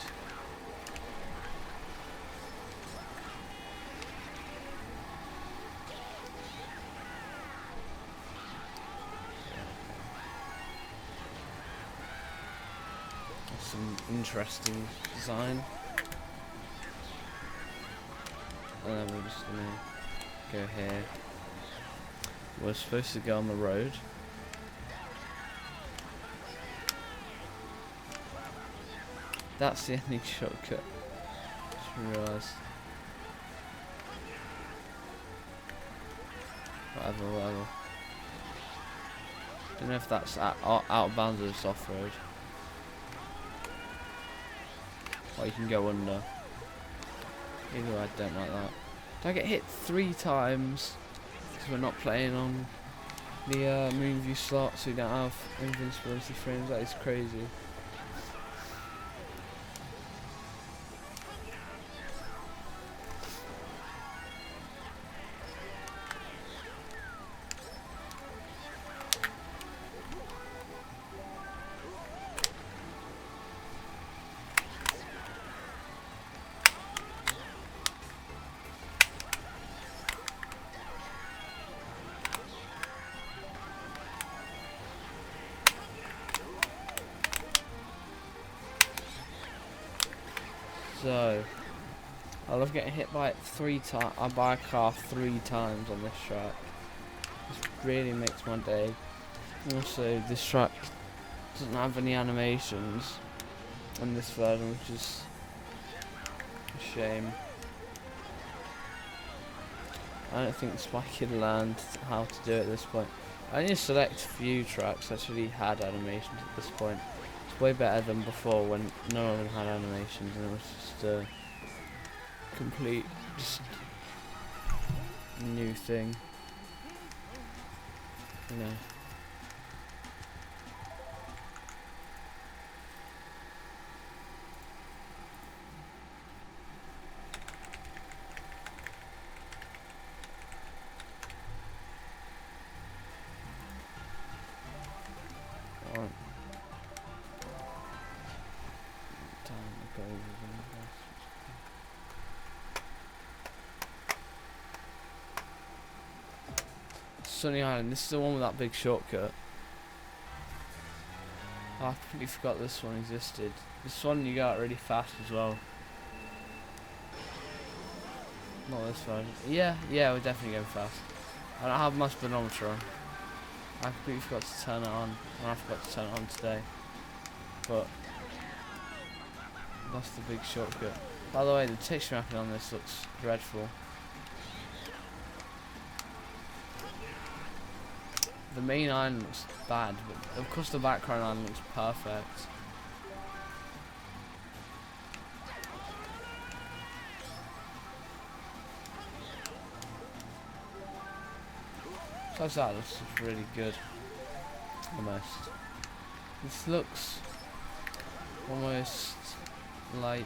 Some interesting design. And then we're just gonna go here. We're supposed to go on the road. That's the ending shortcut. Just realised. Whatever. Don't know if that's out of bounds or just off road. Or you can go under. Either way, I don't like that. Did I get hit 3 times? Because we're not playing on the moon view slot, so we don't have invincibility frames. That is crazy. So, I love getting hit by it 3 times. I buy a car 3 times on this track. This really makes my day. Also, this track doesn't have any animations on this version, which is a shame. I don't think Spike had learned how to do it at this point. I only select few tracks actually had animations at this point. It's way better than before when none of them had animations and it was just a complete new thing. You know. Sunny Island, this is the one with that big shortcut. Oh, I completely forgot this one existed. This one you got really fast as well. Not this one. Yeah, we're definitely going fast. I don't have my speedometer on. I completely forgot to turn it on. And I forgot to turn it on today. But that's the big shortcut. By the way, the texture mapping on this looks dreadful. The main island looks bad, but of course the background island looks perfect. Besides that, looks really good. Almost. This looks almost like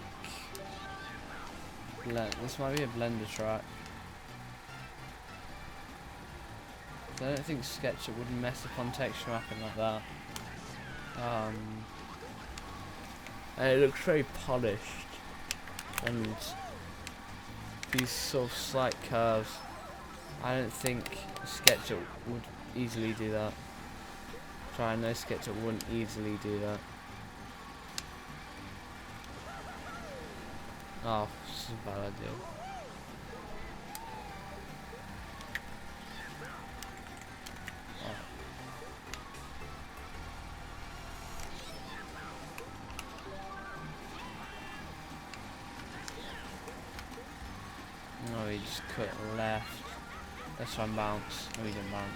this might be a Blender track. I don't think SketchUp would mess up on texture mapping like that. And it looks very polished. And these sort of slight curves, I don't think SketchUp would easily do that. I know SketchUp wouldn't easily do that. Oh, this is a bad idea. No, he just cut left. Let's try and bounce. No, he didn't bounce.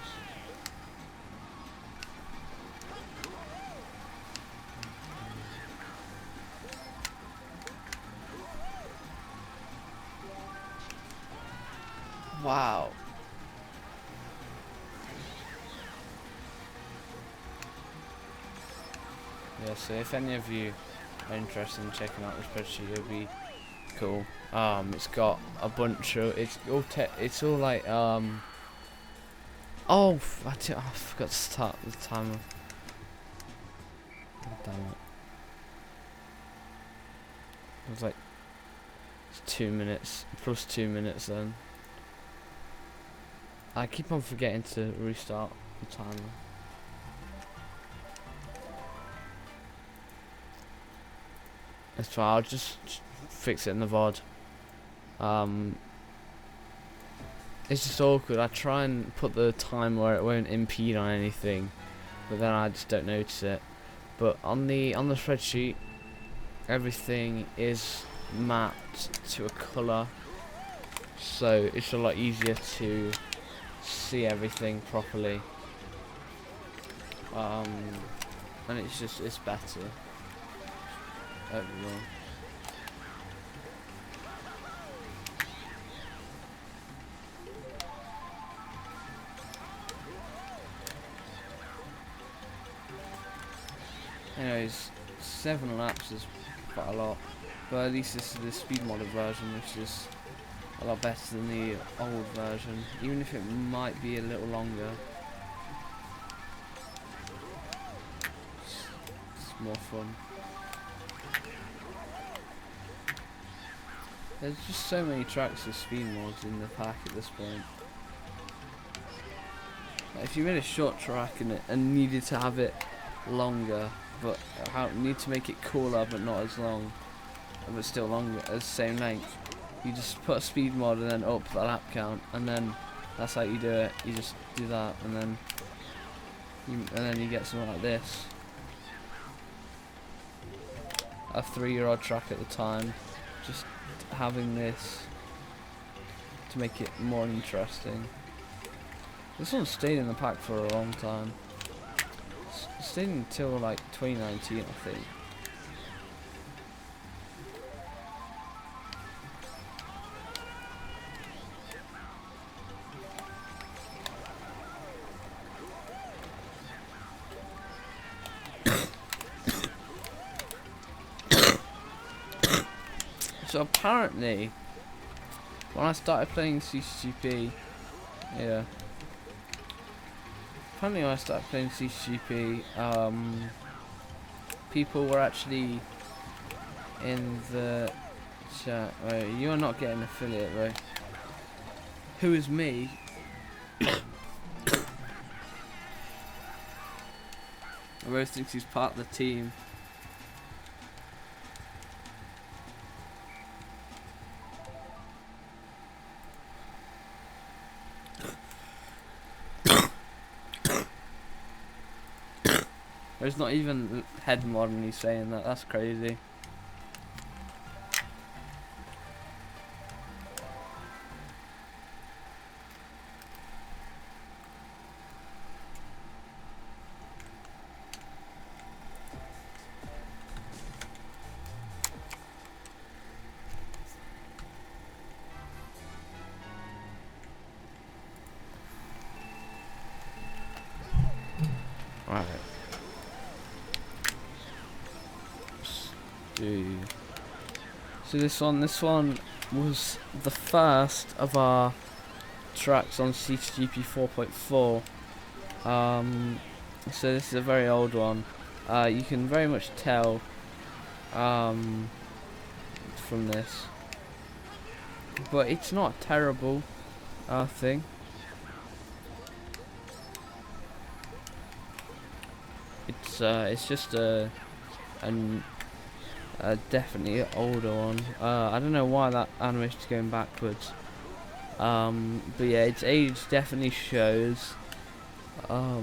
Wow. Yeah, so if any of you are interested in checking out the spreadsheet, it'll be cool. It's got a bunch of it's all like oh, I forgot to start the timer. Oh, damn it! It was like 2 minutes plus 2 minutes then. I keep on forgetting to restart the timer. That's fine. I'll just fix it in the VOD. It's just awkward. I try and put the time where it won't impede on anything, but then I just don't notice it. But on the spreadsheet, everything is mapped to a colour, so it's a lot easier to see everything properly. And it's better overall. Anyways, 7 laps is quite a lot, but at least this is the speed modded version, which is a lot better than the old version, even if it might be a little longer. It's more fun. There's just so many tracks with speed mods in the pack at this point. Like if you made a short track and needed to have it longer, but need to make it cooler but not as long, but still longer, as same length, you just put a speed mod and then up the lap count, and then that's how you do it. You just do that, and then you get something like this. A 3-year-old track at the time, just having this to make it more interesting. This one stayed in the pack for a long time. Stayed until like 2019, I think. So apparently, when I started playing CTGP, yeah. Apparently when I started playing CTGP, people were actually in the chat. Right, you're not getting affiliate, right? Who is me? Rose thinks he's part of the team. There's not even head mod and he's saying that. That's crazy. Right. So this one was the first of our tracks on CTGP 4.4. So this is a very old one. You can very much tell from this, but it's not a terrible thing. It's just a definitely an older one. I don't know why that animation's going backwards. But yeah, its age definitely shows. Oh,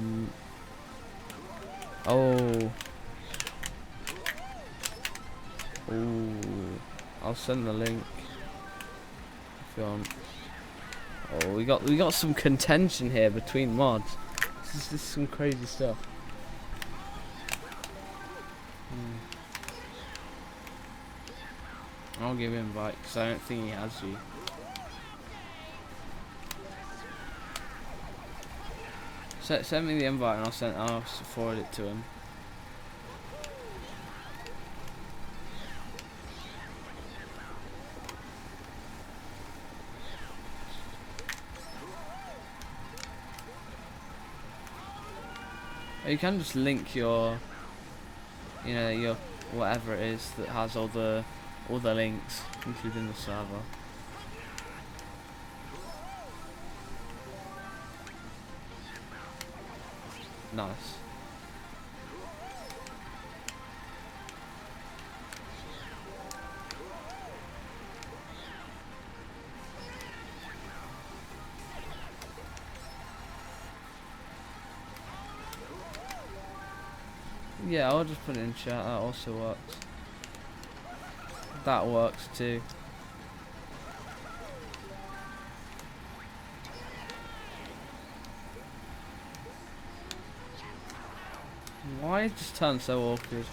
ooh, I'll send the link if you want. Oh, we got some contention here between mods. This is some crazy stuff. I'll give him an invite because I don't think he has you. Send me the invite and I'll forward it to him. Or you can just link your, your whatever it is that has all the links, including the server. Nice. Yeah, I'll just put it in chat, that also works. That works too. Why it just turned so awkward?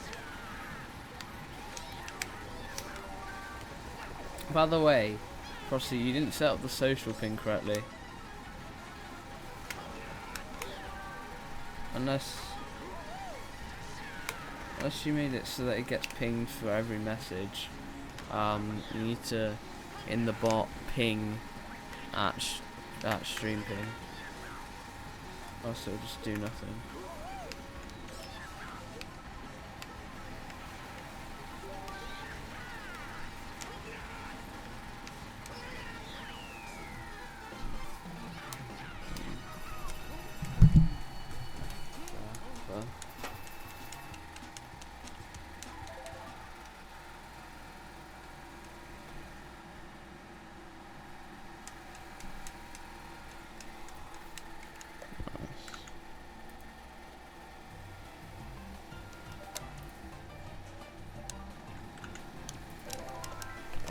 By the way, Frosty, you didn't set up the social ping correctly. Unless you made it so that it gets pinged for every message, you need to, in the bot, ping at stream ping. Else it'll just do nothing.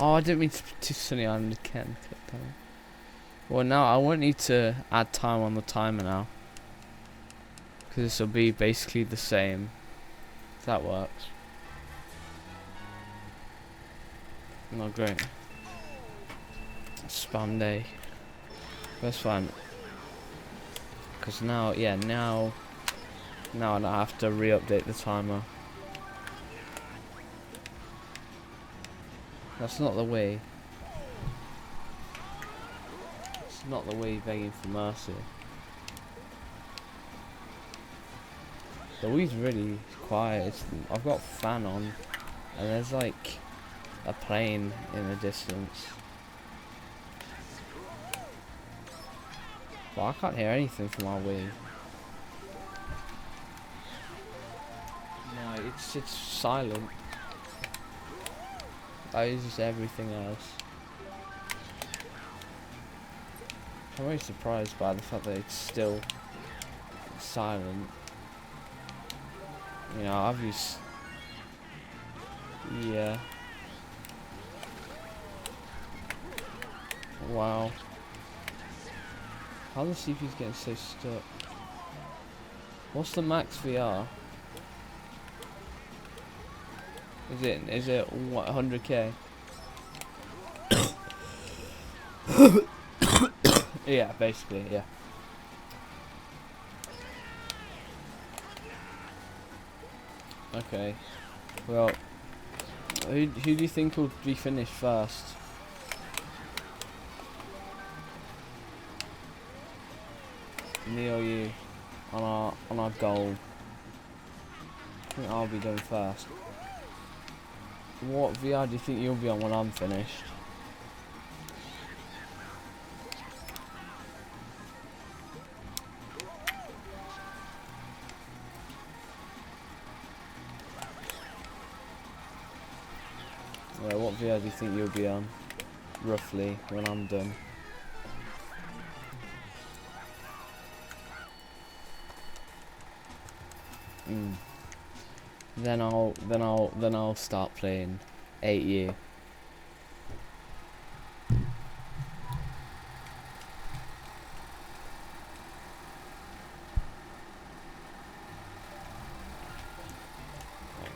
Oh, I didn't mean to Sunny Island again. Well, now I won't need to add time on the timer now, because this will be basically the same. If that works. No, great. Spam day. That's fine. Because now, yeah, now I don't have to re-update the timer. That's not the way. It's not the way begging for mercy. The weed's really quiet. I've got fan on, and there's like a plane in the distance. But I can't hear anything from our Wii. No, it's silent. It's just everything else. I'm very surprised by the fact that it's still silent. You know, I've used... Yeah. Wow. How the CPU's getting so stuck? What's the max VR? Is it what, 100k? Yeah, basically, yeah. Okay. Well, who do you think will be finished first? Me or you? On our goal. I think I'll be done first. What VR do you think you'll be on when I'm finished? Yeah, what VR do you think you'll be on, roughly, when I'm done? Then I'll start playing 8U.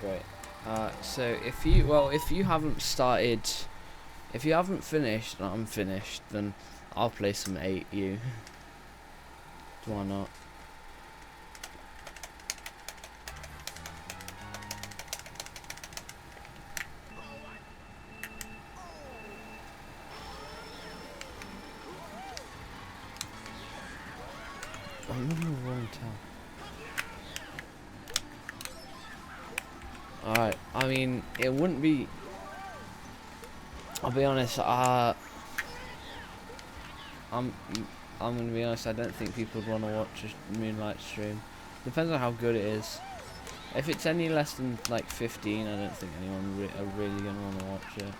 Great. So if you haven't started, if you haven't finished and I'm finished, then I'll play some 8U. Why not? I'm in the wrong town. Alright, I mean, it wouldn't be... I'll be honest, I'm gonna be honest, I don't think people would want to watch a Moonlight stream. Depends on how good it is. If it's any less than like 15, I don't think anyone are really gonna want to watch it.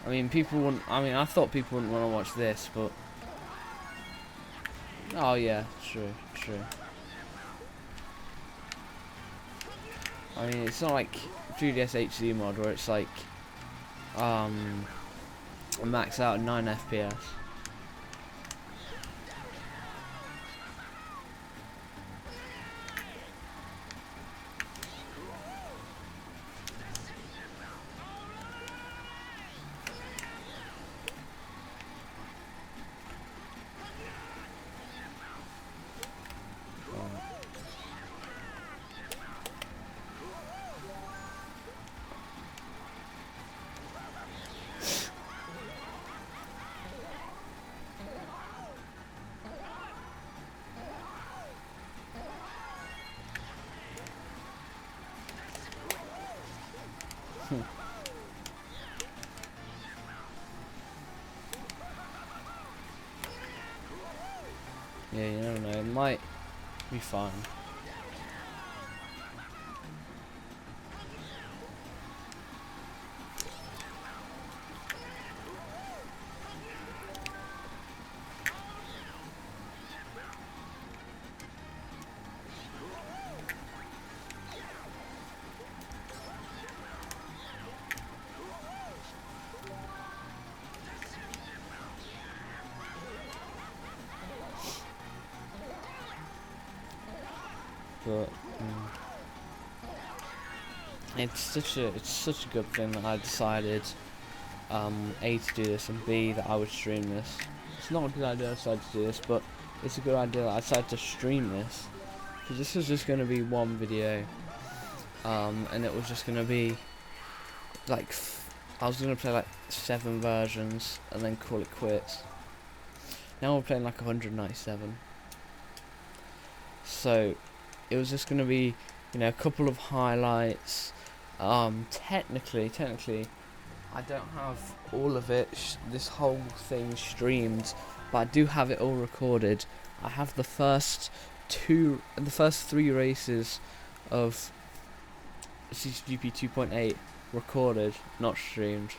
I mean, people wouldn't. I mean, I thought people wouldn't want to watch this, but oh yeah, true. I mean, it's not like 3DS HD mod where it's like max out at 9 FPS. Yeah, you never know. It might be fine. But it's such a good thing that I decided A, to do this, and B, that I would stream this. It's not a good idea I decided to do this, but it's a good idea that I decided to stream this, because this was just going to be one video, and it was just going to be like I was going to play like 7 versions and then call it quits. Now we're playing like 197, so it was just going to be, you know, a couple of highlights. Technically, I don't have all of it, this whole thing streamed, but I do have it all recorded. I have the first 3 races of CTGP 2.8 recorded, not streamed.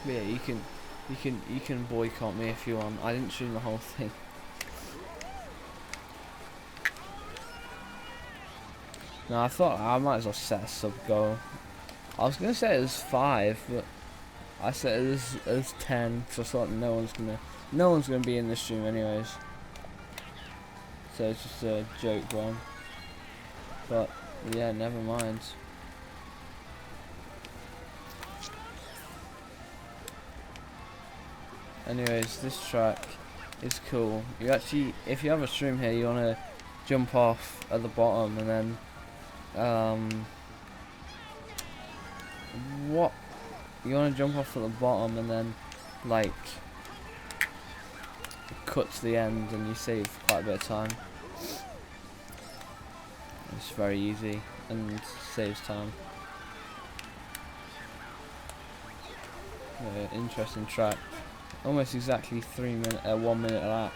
But yeah, you can boycott me if you want. I didn't stream the whole thing. No, I thought I might as well set a sub goal. I was gonna say it was 5, but I said it was 10, so I thought no one's gonna be in this stream anyways. So it's just a joke one. But yeah, never mind. Anyways, this track is cool. You actually, if you have a stream here, you wanna jump off at the bottom and then what? You wanna jump off at the bottom and then like cut to the end, and you save quite a bit of time. It's very easy and saves time. Yeah, interesting track. Almost exactly 1 minute of that.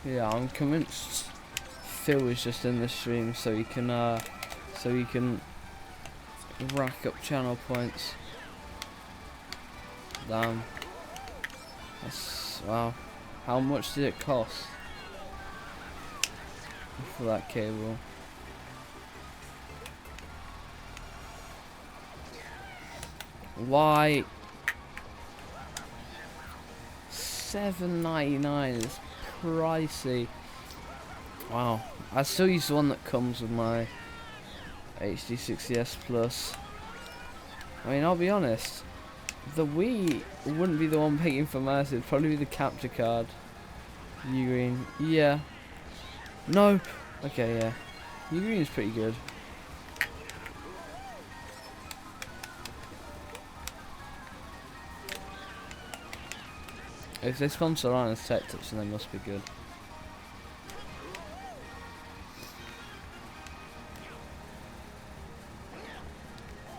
Yeah, I'm convinced Phil is just in the stream so he can rack up channel points. Damn. That's, wow. How much did it cost? for that cable. Why? $7.99 is pricey. Wow, I still use the one that comes with my HD 60S Plus. I mean, I'll be honest, the Wii wouldn't be the one paying for mass, it'd probably be the capture card. U-Green, yeah. No! Okay, yeah. U-Green is pretty good. If they sponsor Lion's Tech Tips, then they must be good.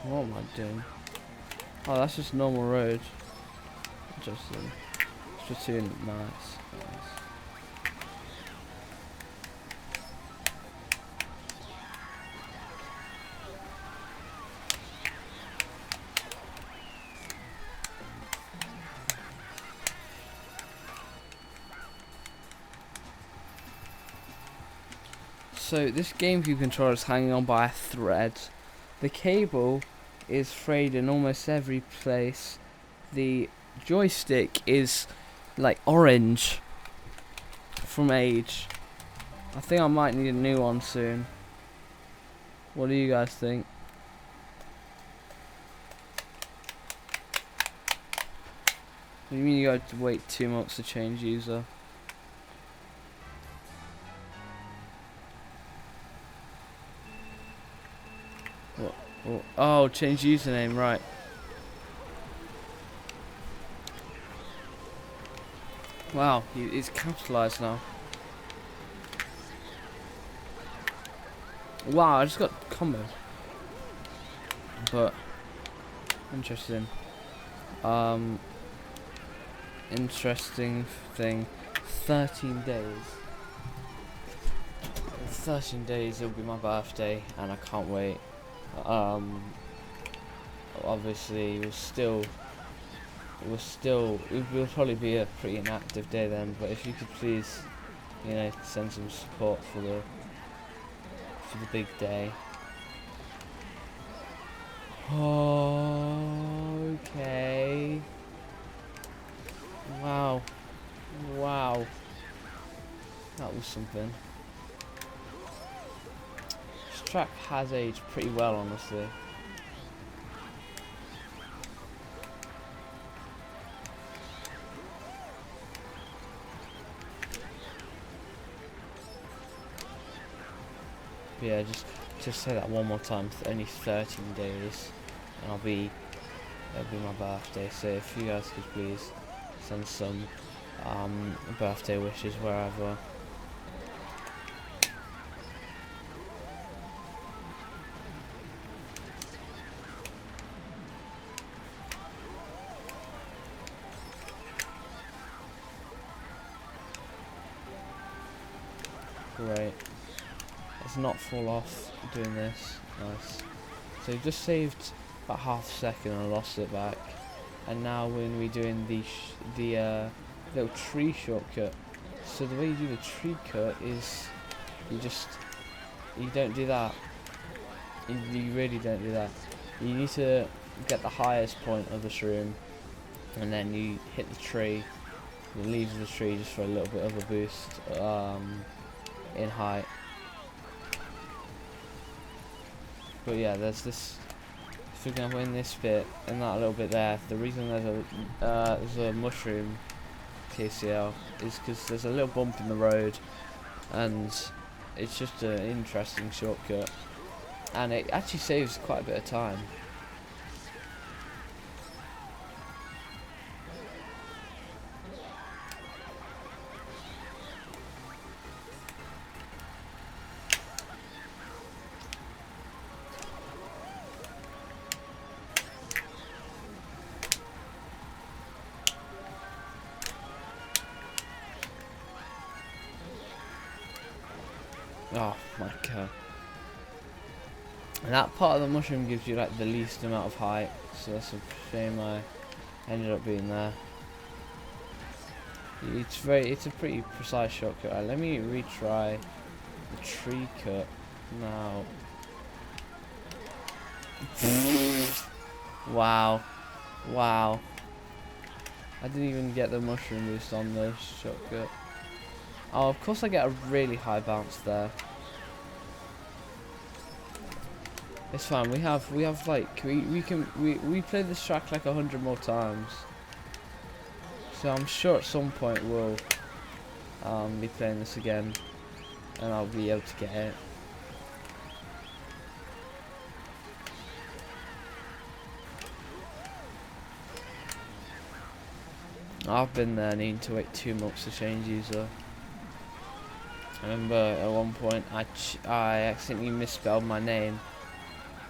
What am I doing? Oh, that's just normal road. Just Splatoon, nice. So this GameCube controller is hanging on by a thread. The cable is frayed in almost every place. The joystick is like orange from age. I think I might need a new one soon. What do you guys think? What do you mean you got to wait 2 months to change user? What? Oh, change username, right. Wow, it's capitalized now. Wow, I just got combo. But interesting. Interesting thing. 13 days. In 13 days it'll be my birthday and I can't wait. Obviously it will probably be a pretty inactive day then, but if you could please, you know, send some support for the big day. Okay. Wow. That was something. This track has aged pretty well, honestly. Yeah, just say that one more time. Only 13 days, and it'll be my birthday. So if you guys could please send some birthday wishes wherever. Great. Let's not fall off doing this. Nice. So we've just saved about half a second and lost it back. And now we're going to be doing the little tree shortcut. So the way you do the tree cut is you don't do that. You really don't do that. You need to get the highest point of the shroom and then you hit the tree. You leave the tree just for a little bit of a boost in height. But yeah, there's this. If you're gonna win this bit and that little bit there, the reason there's a mushroom KCL is because there's a little bump in the road, and it's just an interesting shortcut, and it actually saves quite a bit of time. Oh my god. And that part of the mushroom gives you like the least amount of height, so that's a shame I ended up being there. It's a pretty precise shortcut. Let me retry the tree cut now. Wow. Wow. I didn't even get the mushroom boost on the shortcut. Oh, of course I get a really high bounce there. It's fine. We have like we played this track like 100 more times. So I'm sure at some point we'll be playing this again, and I'll be able to get it. I've been there needing to wait 2 months to change user. I remember at one point I accidentally misspelled my name.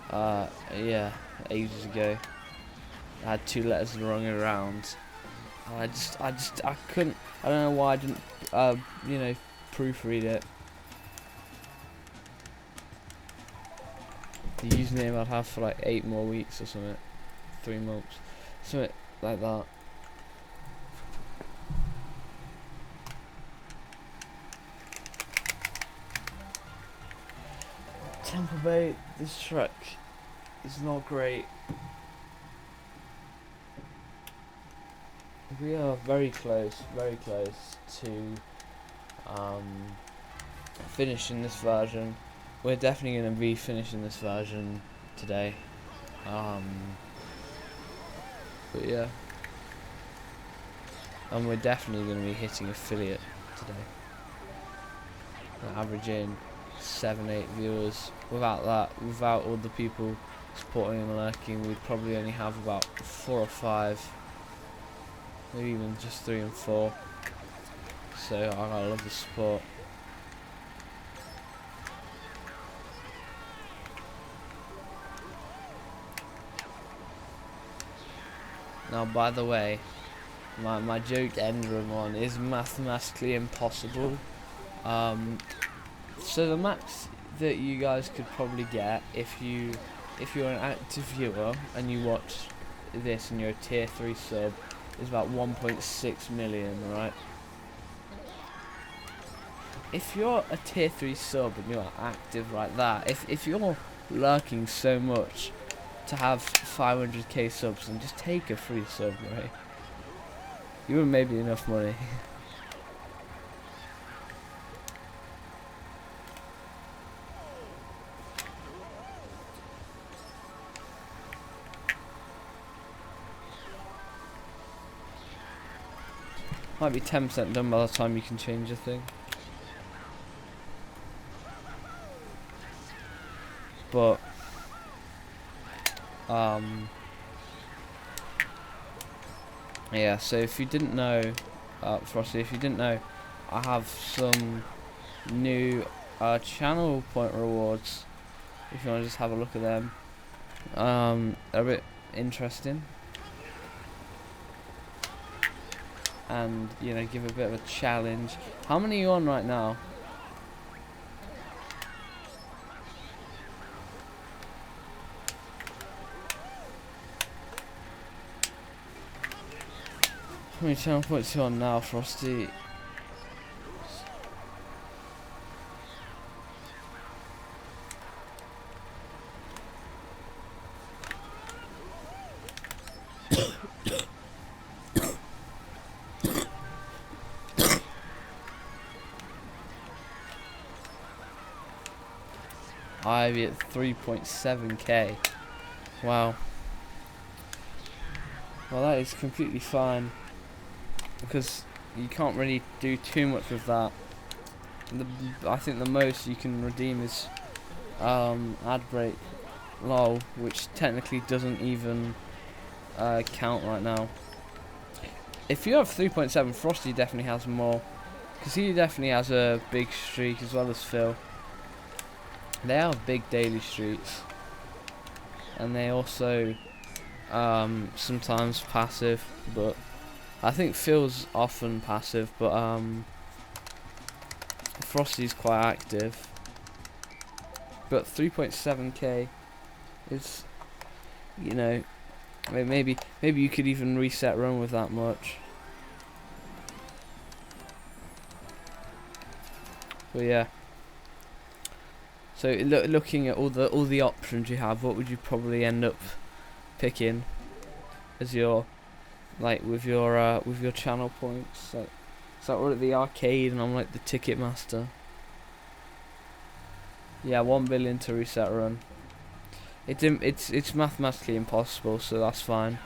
Yeah, ages ago. I had 2 letters wrong around. I couldn't. I don't know why I didn't, you know, proofread it. The username I'd have for like 8 more weeks or something, 3 months, something like that. Tampa Bay, this track is not great. We are very close to finishing this version. We're definitely going to be finishing this version today. But yeah. And we're definitely going to be hitting affiliate today. We're averaging 7-8 viewers. Without that, without all the people supporting and lurking, we'd probably only have about 4 or 5. Maybe even just 3 and 4. So I gotta love the support. Now, by the way, my joke end run one is mathematically impossible. So the max that you guys could probably get if you're an active viewer and you watch this and you're a tier 3 sub is about 1.6 million, right? If you're a tier 3 sub and you're active like that, if you're lurking so much to have 500k subs, then just take a free sub, right? You wouldn't make me enough money. Might be 10% done by the time you can change a thing. But yeah, so if you didn't know, Frosty, if you didn't know, I have some new channel point rewards. If you want to just have a look at them, they're a bit interesting, and you know, give a bit of a challenge. How many are you on right now? How many channel points are you on now, Frosty? Ivy at 3.7k. Wow. Well, that is completely fine, because you can't really do too much with that. I think the most you can redeem is ad break, lol, which technically doesn't even count right now. If you have 3.7, Frosty definitely has more, because he definitely has a big streak as well as Phil. They have big daily streaks, and they also sometimes passive, but I think Phil's often passive, but Frosty's quite active. But 3.7k is, you know, maybe you could even reset run with that much. But yeah, So looking at all the options you have, what would you probably end up picking as your, like, with your channel points? Like, so we're at the arcade and I'm like the ticket master. Yeah, 1 billion to reset run. It's mathematically impossible, so that's fine.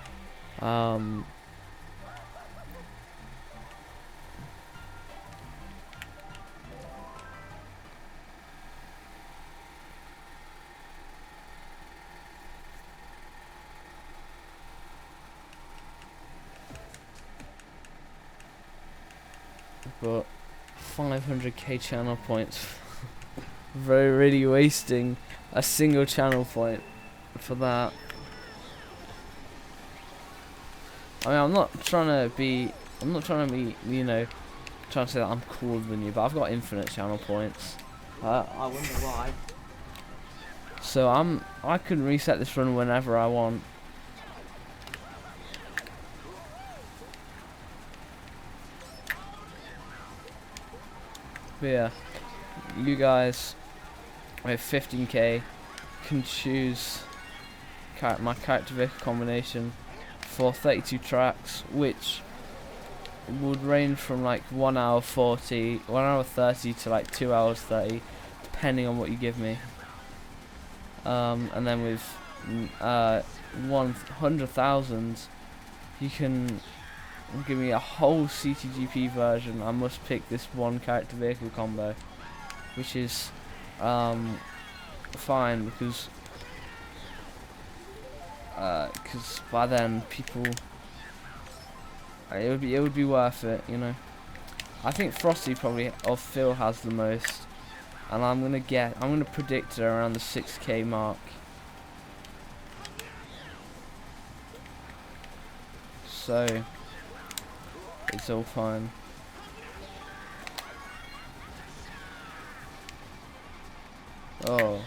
But 500k channel points, really wasting a single channel point for that. I mean, I'm not trying to be, you know, trying to say that I'm cooler than you, but I've got infinite channel points. I wonder why. So I can reset this run whenever I want. But yeah, you guys with 15k can choose my character vehicle combination for 32 tracks, which would range from like 1 hour 30 to like 2 hours 30, depending on what you give me. And then with 100,000, you can give me a whole CTGP version. I must pick this one character vehicle combo, which is fine because by then people, it would be worth it, you know. I think Frosty probably of Phil has the most, and I'm gonna predict it around the 6k mark. So it's all fine. Oh.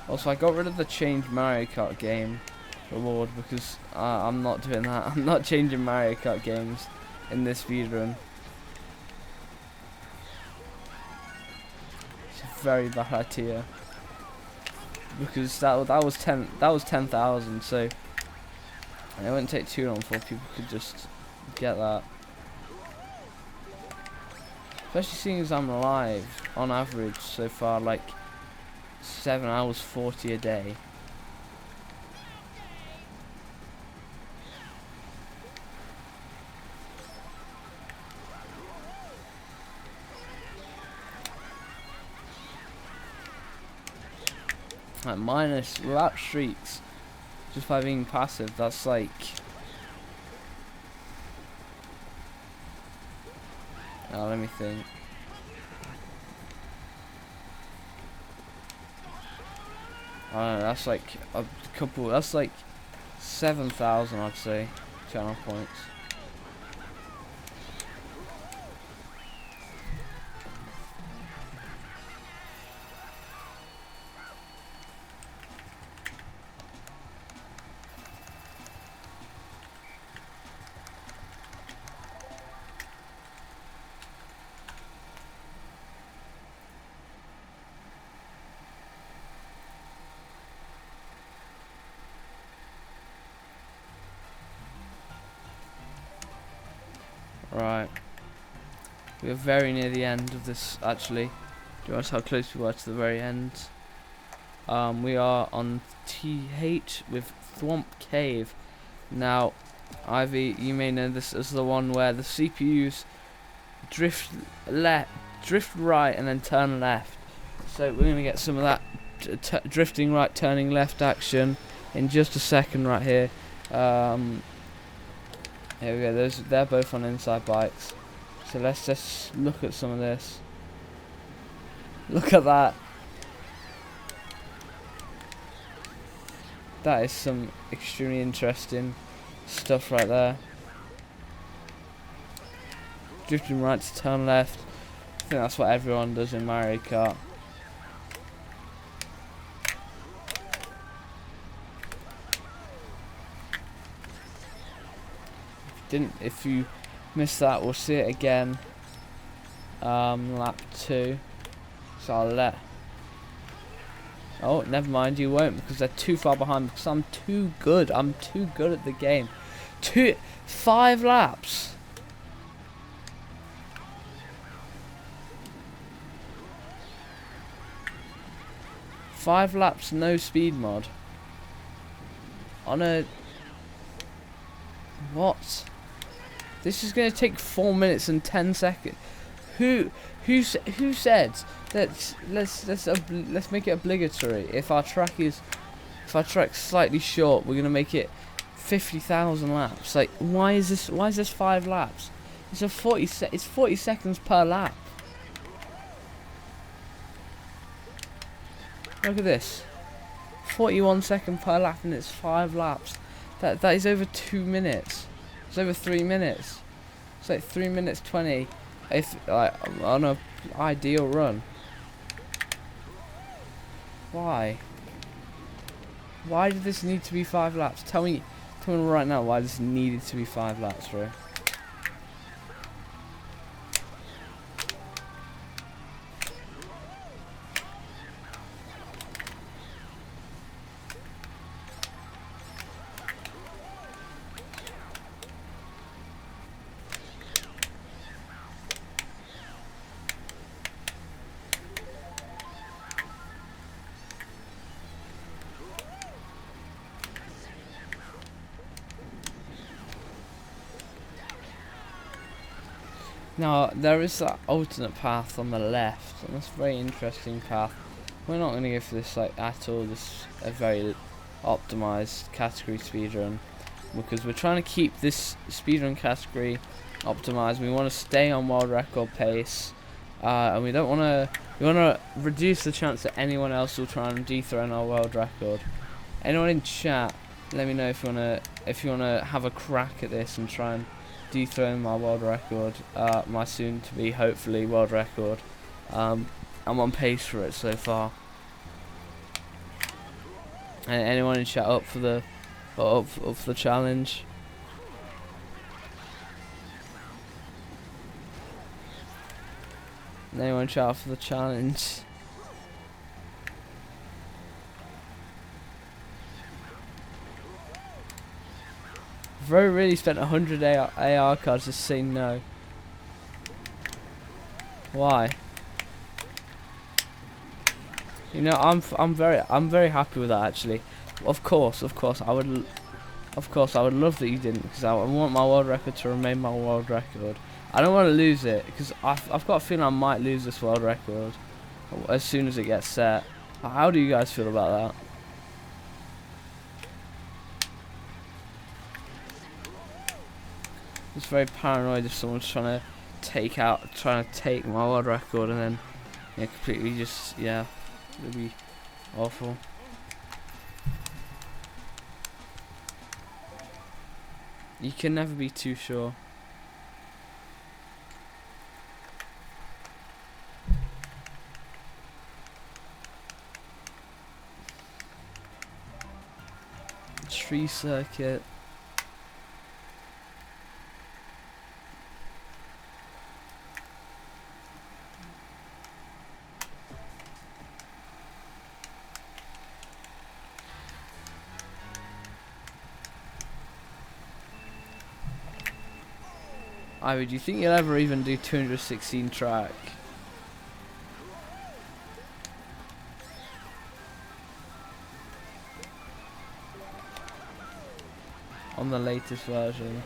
Also, I got rid of the change Mario Kart game reward because I'm not doing that. I'm not changing Mario Kart games in this speedrun. It's a very bad idea because that was 10,000. So it wouldn't take too long for people could just get that. Especially seeing as I'm live on average so far, like 7 hours 40 a day. Like minus without streaks, just by being passive, that's like let me think. I don't know, that's like a couple, that's like 7,000 I'd say, channel points. Right, we are very near the end of this actually. Do you notice how close we were to the very end? We are on TH with Thwomp Cave. Now, Ivy, you may know this as the one where the CPUs drift right and then turn left. So we're going to get some of that drifting right, turning left action in just a second right here. Here we go, they're both on inside bikes. So let's just look at some of this. Look at that. That is some extremely interesting stuff right there. Drifting right to turn left. I think that's what everyone does in Mario Kart. if you missed that, we'll see it again. Lap 2. So I'll let. Oh, never mind, you won't, because they're too far behind, because I'm too good. I'm too good at the game. 5 laps. Five laps, no speed mod. On a... What? This is going to take 4 minutes and 10 seconds. Who said that? Let's make it obligatory. If our track's slightly short, we're gonna make it 50,000 laps. Like, why is this 5 laps? It's 40 seconds per lap. Look at this. 41 seconds per lap, and it's 5 laps. That is over 2 minutes. It's over 3 minutes. It's like 3 minutes 20. If like on a ideal run. Why did this need to be 5 laps? Tell me right now why this needed to be 5 laps, bro. Now, there is that alternate path on the left, and that's a very interesting path. We're not going to go for this like at all. This is a very optimized category speedrun, because we're trying to keep this speedrun category optimized. We want to stay on world record pace, and we don't want to. We want to reduce the chance that anyone else will try and dethrone our world record. Anyone in chat, let me know if you wanna have a crack at this and try and dethrone my world record, my soon to be hopefully world record. I'm on pace for it so far. And anyone in chat up for the challenge? Anyone in chat up for the challenge? Bro really spent 100 AR cards just saying no. Why? You know, I'm very happy with that actually. Of course, I would love that you didn't, because I want my world record to remain my world record. I don't want to lose it, because I've got a feeling I might lose this world record as soon as it gets set. How do you guys feel about that? It's very paranoid if someone's trying to take my world record, and then completely just it'd be awful. You can never be too sure. Tree circuit. Ivy, do you think you'll ever even do 216 track? On the latest version.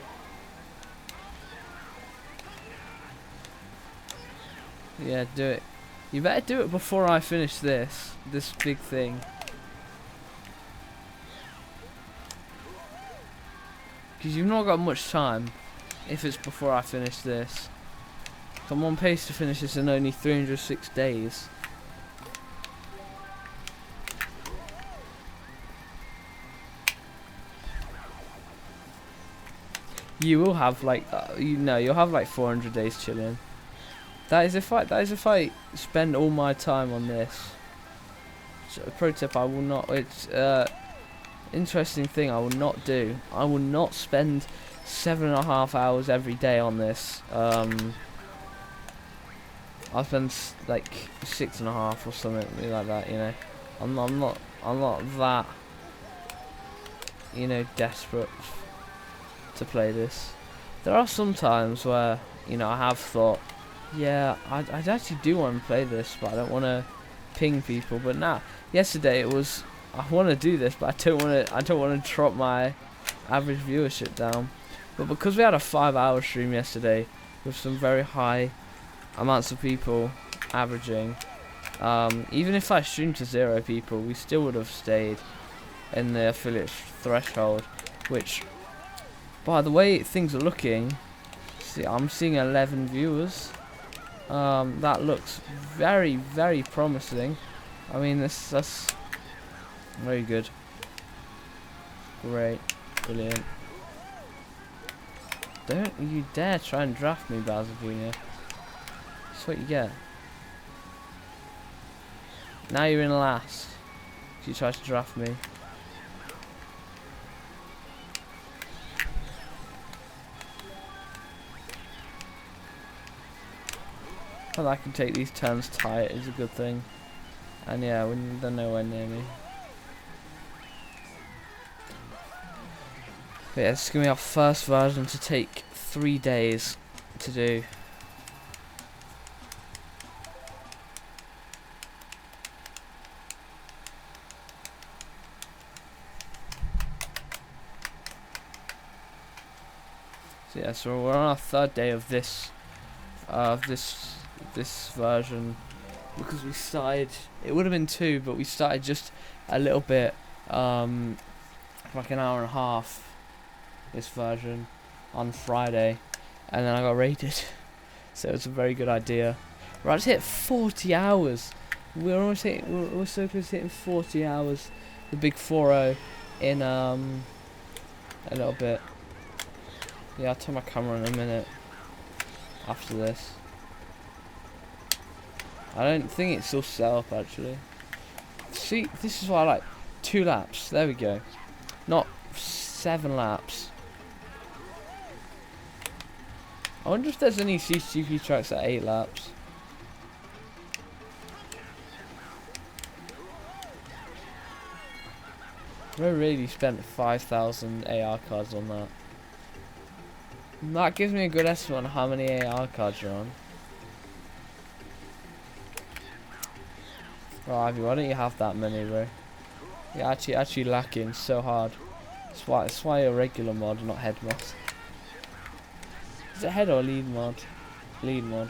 Yeah, do it. You better do it before I finish this big thing. Because you've not got much time. If it's before I finish this. I'm on pace to finish this in only 306 days. You will have like, you'll have like 400 days chilling. That is if I spend all my time on this. So, pro tip, I will not, it's interesting thing I will not do. I will not spend 7.5 hours every day on this. I spend like 6.5 or something like that. You know, I'm not that, you know, desperate to play this. There are some times where, you know, I have thought, yeah, I actually do want to play this, but I don't want to ping people. But nah, yesterday it was, I want to do this, but I don't want to drop my average viewership down. But because we had a 5-hour stream yesterday with some very high amounts of people averaging, even if I streamed to 0 people, we still would have stayed in the affiliate threshold, which, by the way things are looking, see, I'm seeing 11 viewers. That looks very, very promising. I mean, that's very good. Great. Brilliant. Don't you dare try and draft me, Bowser Jr. That's what you get. Now you're in last. If you try to draft me. Well, I can take these turns tight is a good thing. And yeah, when they're nowhere near me. But yeah, this is going to be our first version to take 3 days to do. So yeah, so we're on our 3rd day of this this version, because we started, it would have been 2, but we started just a little bit, like an hour and a half, this version, on Friday, and then I got raided. So it's a very good idea. Right, let's hit 40 hours. We're almost hitting, we're so close to hitting 40 hours, the big 4-0, in a little bit. Yeah, I'll turn my camera in a minute after this. I don't think it's still set up actually. See, this is what I like. 2 laps. There we go. Not 7 laps. I wonder if there's any CTGP tracks at 8 laps. I really spent 5,000 AR cards on that. That gives me a good estimate on how many AR cards you're on. Oh, Ivy, why don't you have that many, bro? You're actually lacking so hard. That's why you're regular mod, not head mod. Is it head or lead mod? Lead mod.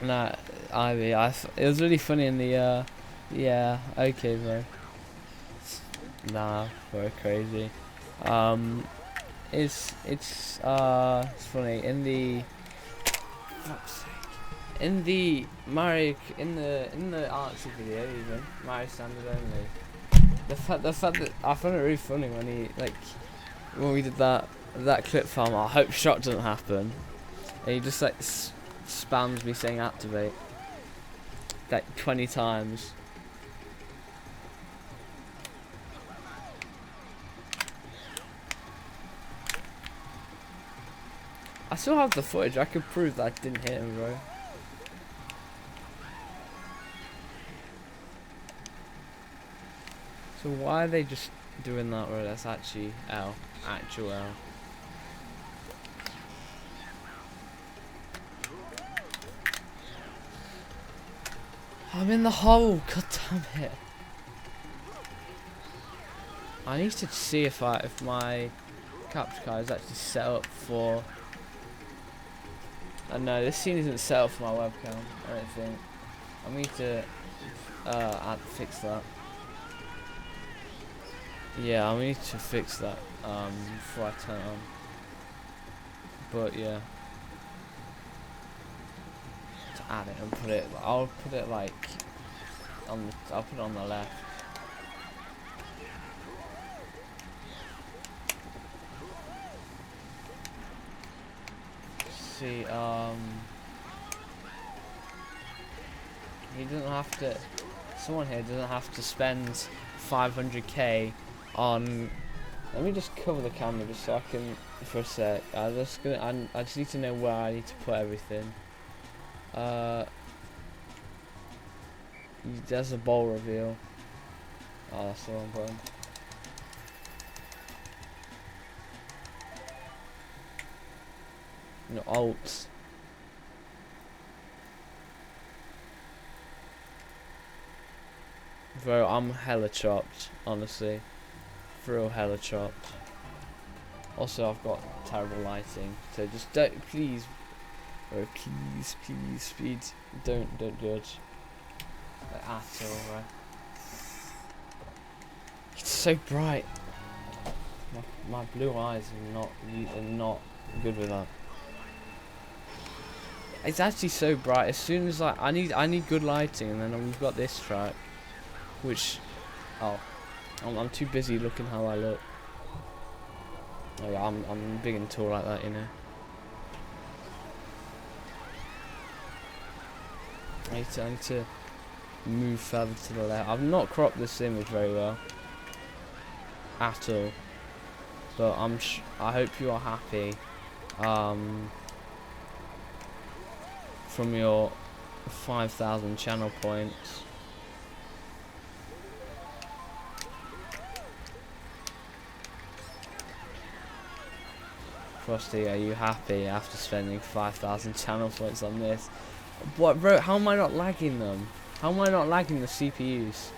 Nah, Ivy, it was really funny in the, yeah, okay, bro. Nah, we're crazy. It's funny in the, in the Archie video, even Mario Standard Only. The fact that I found it really funny when he, like, when we did that clip farm. I hope shot doesn't happen, and he just like spams me saying activate like 20 times. I still have the footage. I could prove that I didn't hit him, bro. So why are they just doing that, bro? That's actually L. Actual L. I'm in the hole. God damn it. I need to see if my capture card is actually set up for. No, this scene isn't set up for my webcam. I don't think. I need to fix that. Yeah, I need to fix that before I turn it on. But yeah, to add it and put it, I'll put it like on. I'll put it on the left. see, he doesn't have to, someone here doesn't have to spend 500k on, let me just cover the camera just so I can, for a sec, I just need to know where I need to put everything. There's a bowl reveal. Oh, that's the wrong button. No, alt. Bro, I'm hella chopped, honestly. For real, hella chopped. Also, I've got terrible lighting, so just don't, please, bro, please, speed, don't judge. Like, at all, bro. It's so bright. My blue eyes are not good with that. It's actually so bright. As soon as I need good lighting, and then we've got this track, which, oh, I'm too busy looking how I look. Oh, yeah, I'm big and tall like that, you know. I need to move further to the left. I've not cropped this image very well at all, but I hope you are happy from your 5,000 channel points. Frosty, are you happy after spending 5,000 channel points on this? What, bro? How am I not lagging them? How am I not lagging the CPUs?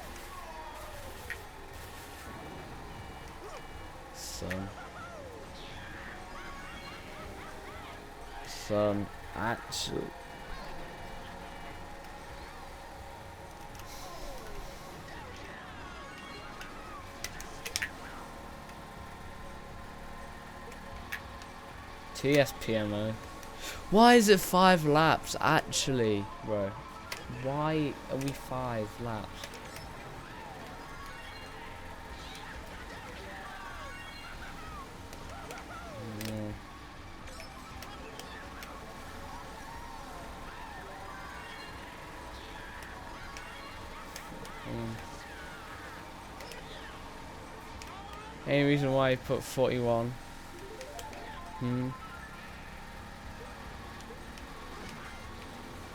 Son, actually. TSPMO. Why is it 5 laps actually, bro? Why are we 5 laps? Any reason why you put 41?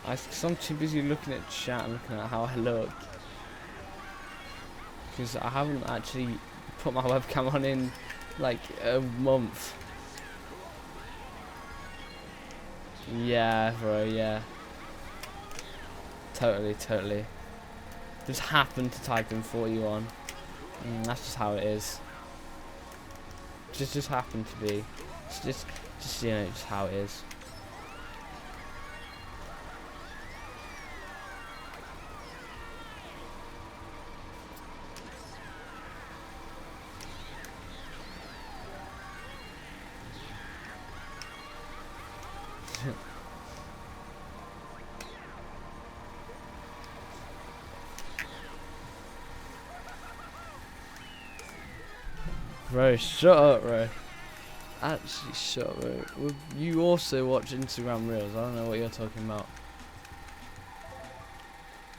Cause I'm too busy looking at chat and looking at how I look. Because I haven't actually put my webcam on in like a month. Yeah, bro, yeah. Totally. Just happened to type in 41. That's just how it is. Just happened to be. Just you know, just how it is. Bro, shut up, bro. Actually, shut up, bro. You also watch Instagram Reels. I don't know what you're talking about.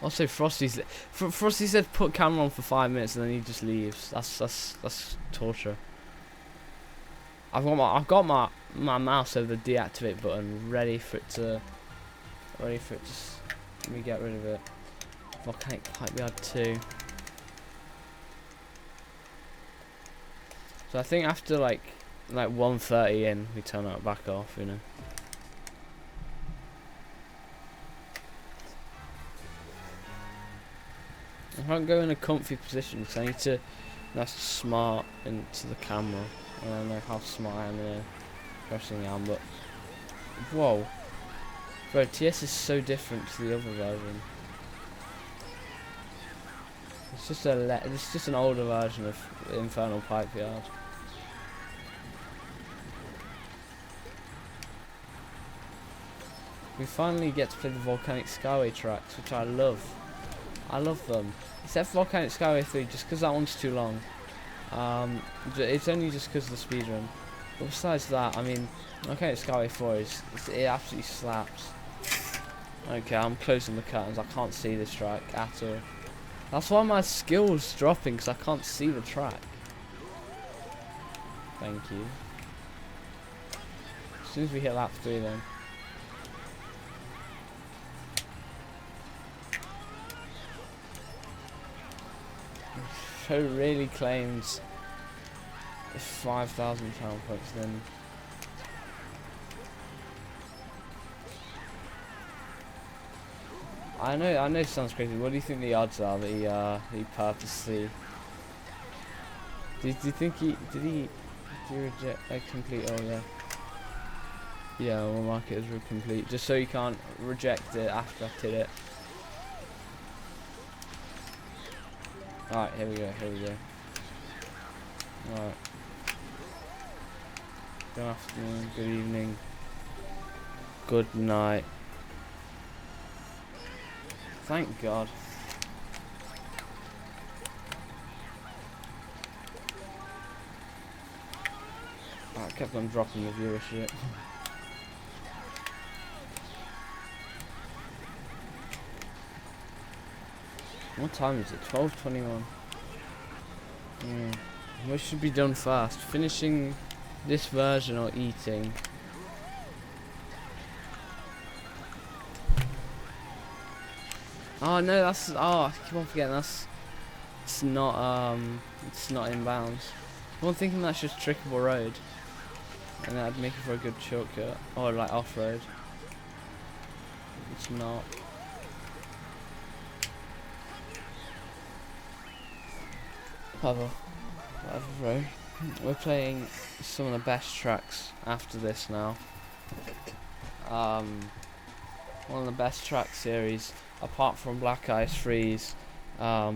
Also, Frosty said put camera on for 5 minutes and then he just leaves. That's torture. I've got my mouse over the deactivate button, ready for it to. Let me get rid of it. Volcanic pipe yard 2. So I think after like 1:30 in, we turn it back off, you know. I can't go in a comfy position because I need to. That's smart into the camera. I don't know how smart I am in pressing on, but whoa, bro, TS is so different to the other version. It's just an older version of Infernal Pipe Yard. We finally get to play the Volcanic Skyway tracks, which I love. I love them. Except for Volcanic Skyway 3, just because that one's too long. It's only just because of the speedrun. But besides that, I mean, okay, Skyway 4 it absolutely slaps. Okay, I'm closing the curtains. I can't see this track at all. That's why my skill's dropping, because I can't see the track. Thank you. As soon as we hit lap 3 then. Show really claims £5,000 points then. I know it sounds crazy. What do you think the odds are that he purposely... Do you think did he reject a complete order? Yeah, we'll mark it as complete, just so you can't reject it after I did it. Alright, here we go. Alright. Good afternoon, good evening, good night. Thank God. I kept on dropping the viewership. What time is it? 12:21. We should be done fast. Finishing this version or eating. Oh no, that's I keep on forgetting it's not inbounds. I'm thinking that's just trickable road, and that'd make it for a good shortcut or like off road. It's not. Whatever. We're playing some of the best tracks after this now. One of the best track series, apart from Black Ice Freeze, but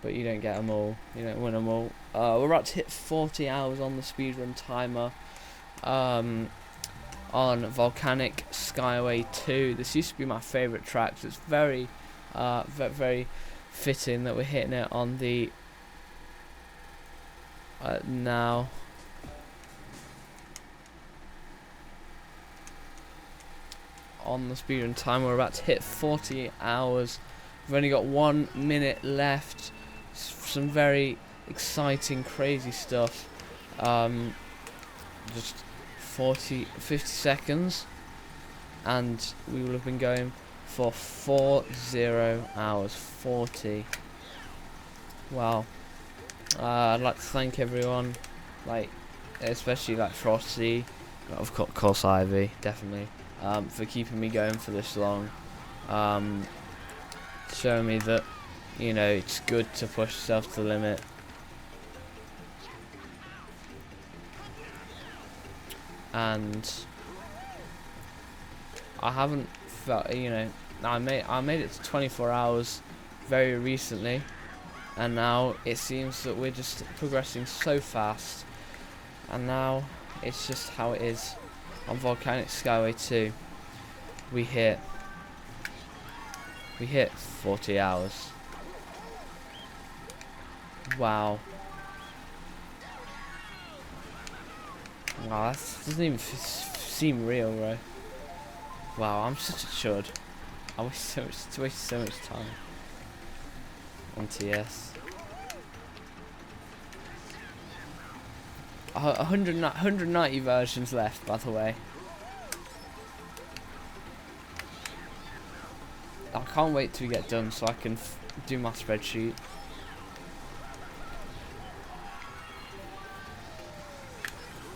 you don't get them all. You don't win them all. We're about to hit 40 hours on the speedrun timer. On Volcanic Skyway 2. This used to be my favourite track, so it's very fitting that we're hitting it on the now. On the speedrun time, we're about to hit 40 hours. We've only got 1 minute left. Some very exciting, crazy stuff. Just 50 seconds, and we will have been going for 40 hours. 40. Wow. I'd like to thank everyone, like especially like Frosty, of course Ivy, definitely, for keeping me going for this long, showing me that, you know, it's good to push yourself to the limit. And I haven't felt, you know, I made it to 24 hours very recently, and now it seems that we're just progressing so fast, and now it's just how it is. On Volcanic Skyway 2 we hit 40 hours. Wow, that doesn't even seem real, right? Wow, I'm such a chud. I wasted so much time on TS. 190 versions left, by the way. I can't wait till we get done so I can do my spreadsheet.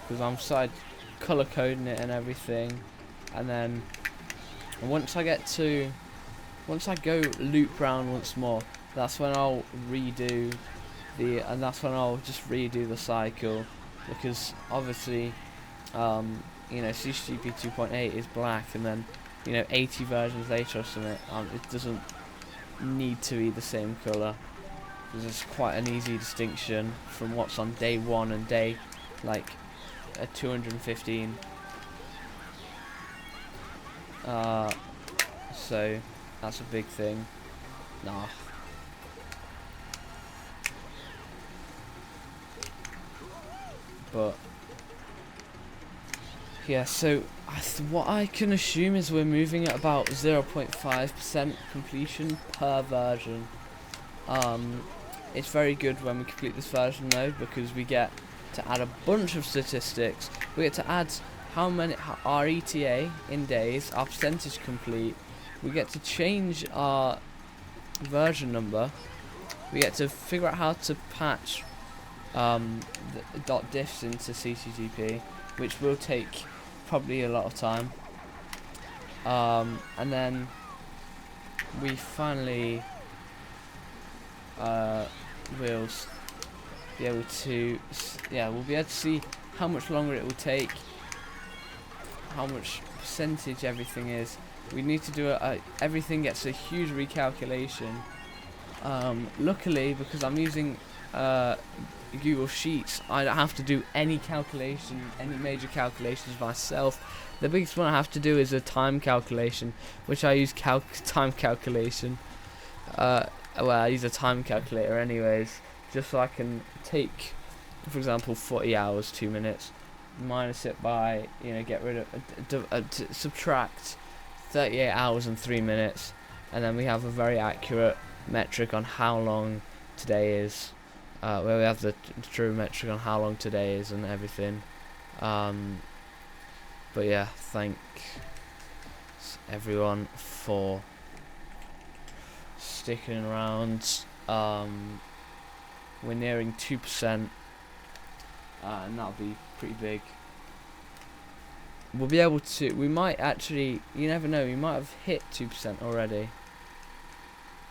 Because I'm started colour coding it and everything, and then once I go loop round once more, that's when I'll redo just redo the cycle, because obviously, you know, CTGP 2.8 is black, and then, you know, 80 versions later or something, it doesn't need to be the same colour. There's quite an easy distinction from what's on day 1 and day like 215. So that's a big thing. Nah. But Yeah, so what I can assume is we're moving at about 0.5% completion per version. It's very good when we complete this version though, because we get to add a bunch of statistics. We get to add our ETA in days, our percentage complete. We get to change our version number. We get to figure out how to patch the .diffs into CTGP, which will take probably a lot of time. And then we finally will be able to, we'll be able to see how much longer it will take, how much percentage everything is. We need to do everything gets a huge recalculation. Luckily, because I'm using Google Sheets, I don't have to do any major calculations myself. The biggest one I have to do is a time calculation, which I use time calculation. Well, I use a time calculator anyways, just so I can take, for example, 40 hours, 2 minutes, minus it by, get rid of, subtract 38 hours and 3 minutes, and then we have a very accurate metric on how long today is, where we have the true metric on how long today is and everything. But yeah, thanks everyone for sticking around. We're nearing 2%, and that'll be pretty big. We'll be able to, we might actually, you never know, we might have hit 2% already.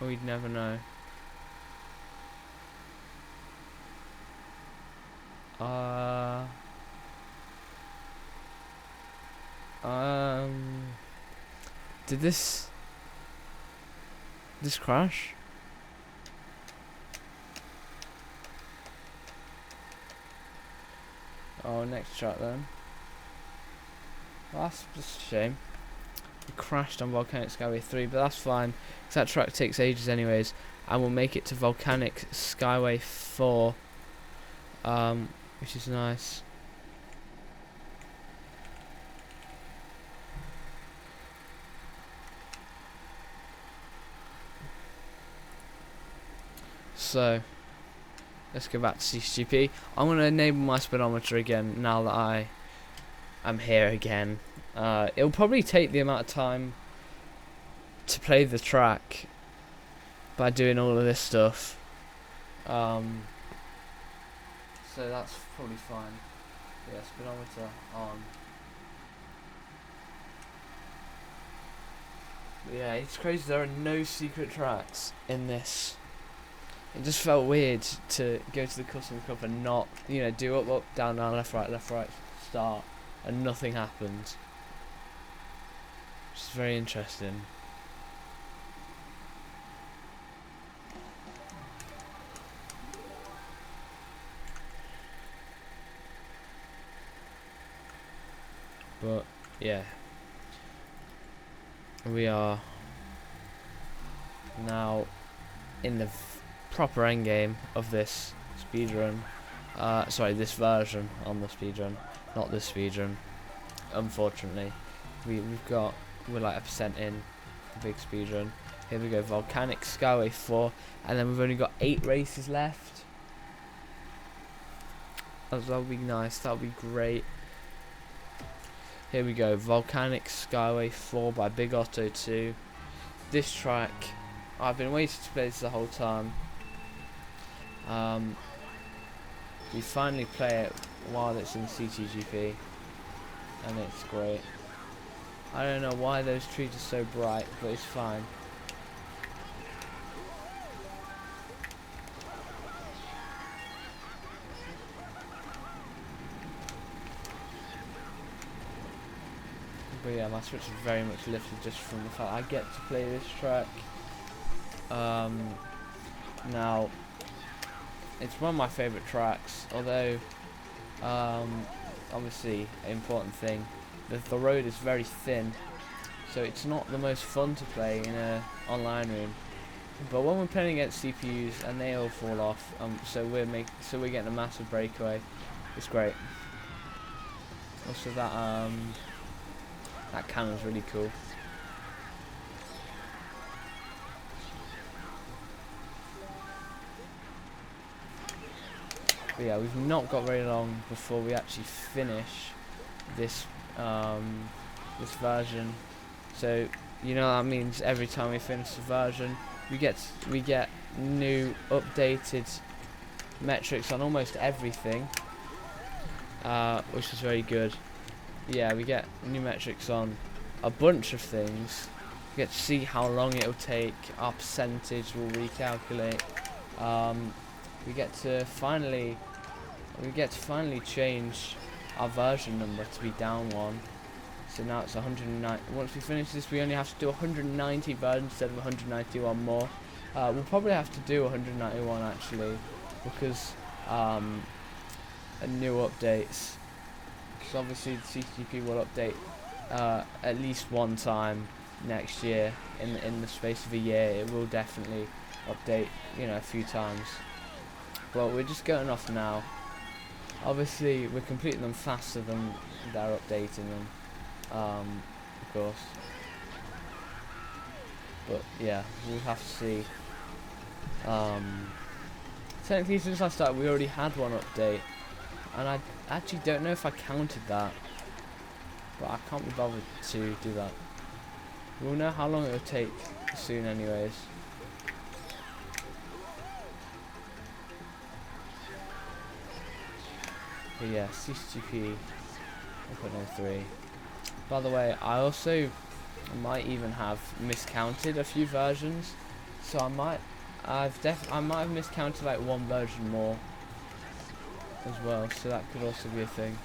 Or we'd never know. Did this crash? Oh, next track then. Well, that's just a shame. It crashed on Volcanic Skyway 3, but that's fine, because that track takes ages anyways, and we'll make it to Volcanic Skyway 4, which is nice. So, let's go back to CTGP. I'm going to enable my speedometer again now that I'm here again. It'll probably take the amount of time to play the track by doing all of this stuff. So that's probably fine. Yeah, speedometer on. But yeah, it's crazy there are no secret tracks in this. It just felt weird to go to the custom cup and not, do up, down, down, left, right, start, and nothing happened. Which is very interesting. But yeah, we are now in the proper end game of this speedrun. Sorry, this version on the speedrun, not this speedrun. Unfortunately, we're like 1% in the big speedrun. Here we go, Volcanic Skyway 4, and then we've only got 8 races left. That'll be nice. That'll be great. Here we go, Volcanic Skyway 4 by Big Otto 2. This track, I've been waiting to play this the whole time. We finally play it while it's in CTGP, and it's great. I don't know why those trees are so bright, but it's fine. But yeah, my switch is very much lifted just from the fact I get to play this track. Now, it's one of my favourite tracks, although, obviously, an important thing, the road is very thin, so it's not the most fun to play in a online room. But when we're playing against CPUs and they all fall off, so we're getting a massive breakaway. It's great. Also that cannon's really cool. But yeah, we've not got very long before we actually finish this this version. So you know that means every time we finish the version, we get new updated metrics on almost everything, which is very good. Yeah, we get new metrics on a bunch of things. We get to see how long it'll take. Our percentage will recalculate. We get to finally change our version number to be down one. So now it's 109. Once we finish this, we only have to do 190 versions instead of 191 more. We'll probably have to do 191 actually, because new updates. Because obviously the CTGP will update at least one time next year. In the space of a year, it will definitely update, you know, a few times. But we're just going off now. Obviously, we're completing them faster than they're updating them, of course. But yeah, we'll have to see. Technically, since I started, we already had one update, and I actually don't know if I counted that, but I can't be bothered to do that. We'll know how long it will take soon, anyways. But yeah, CTGP 1.03. By the way, I might even have miscounted a few versions, so I might have miscounted like one version more as well, so that could also be a thing.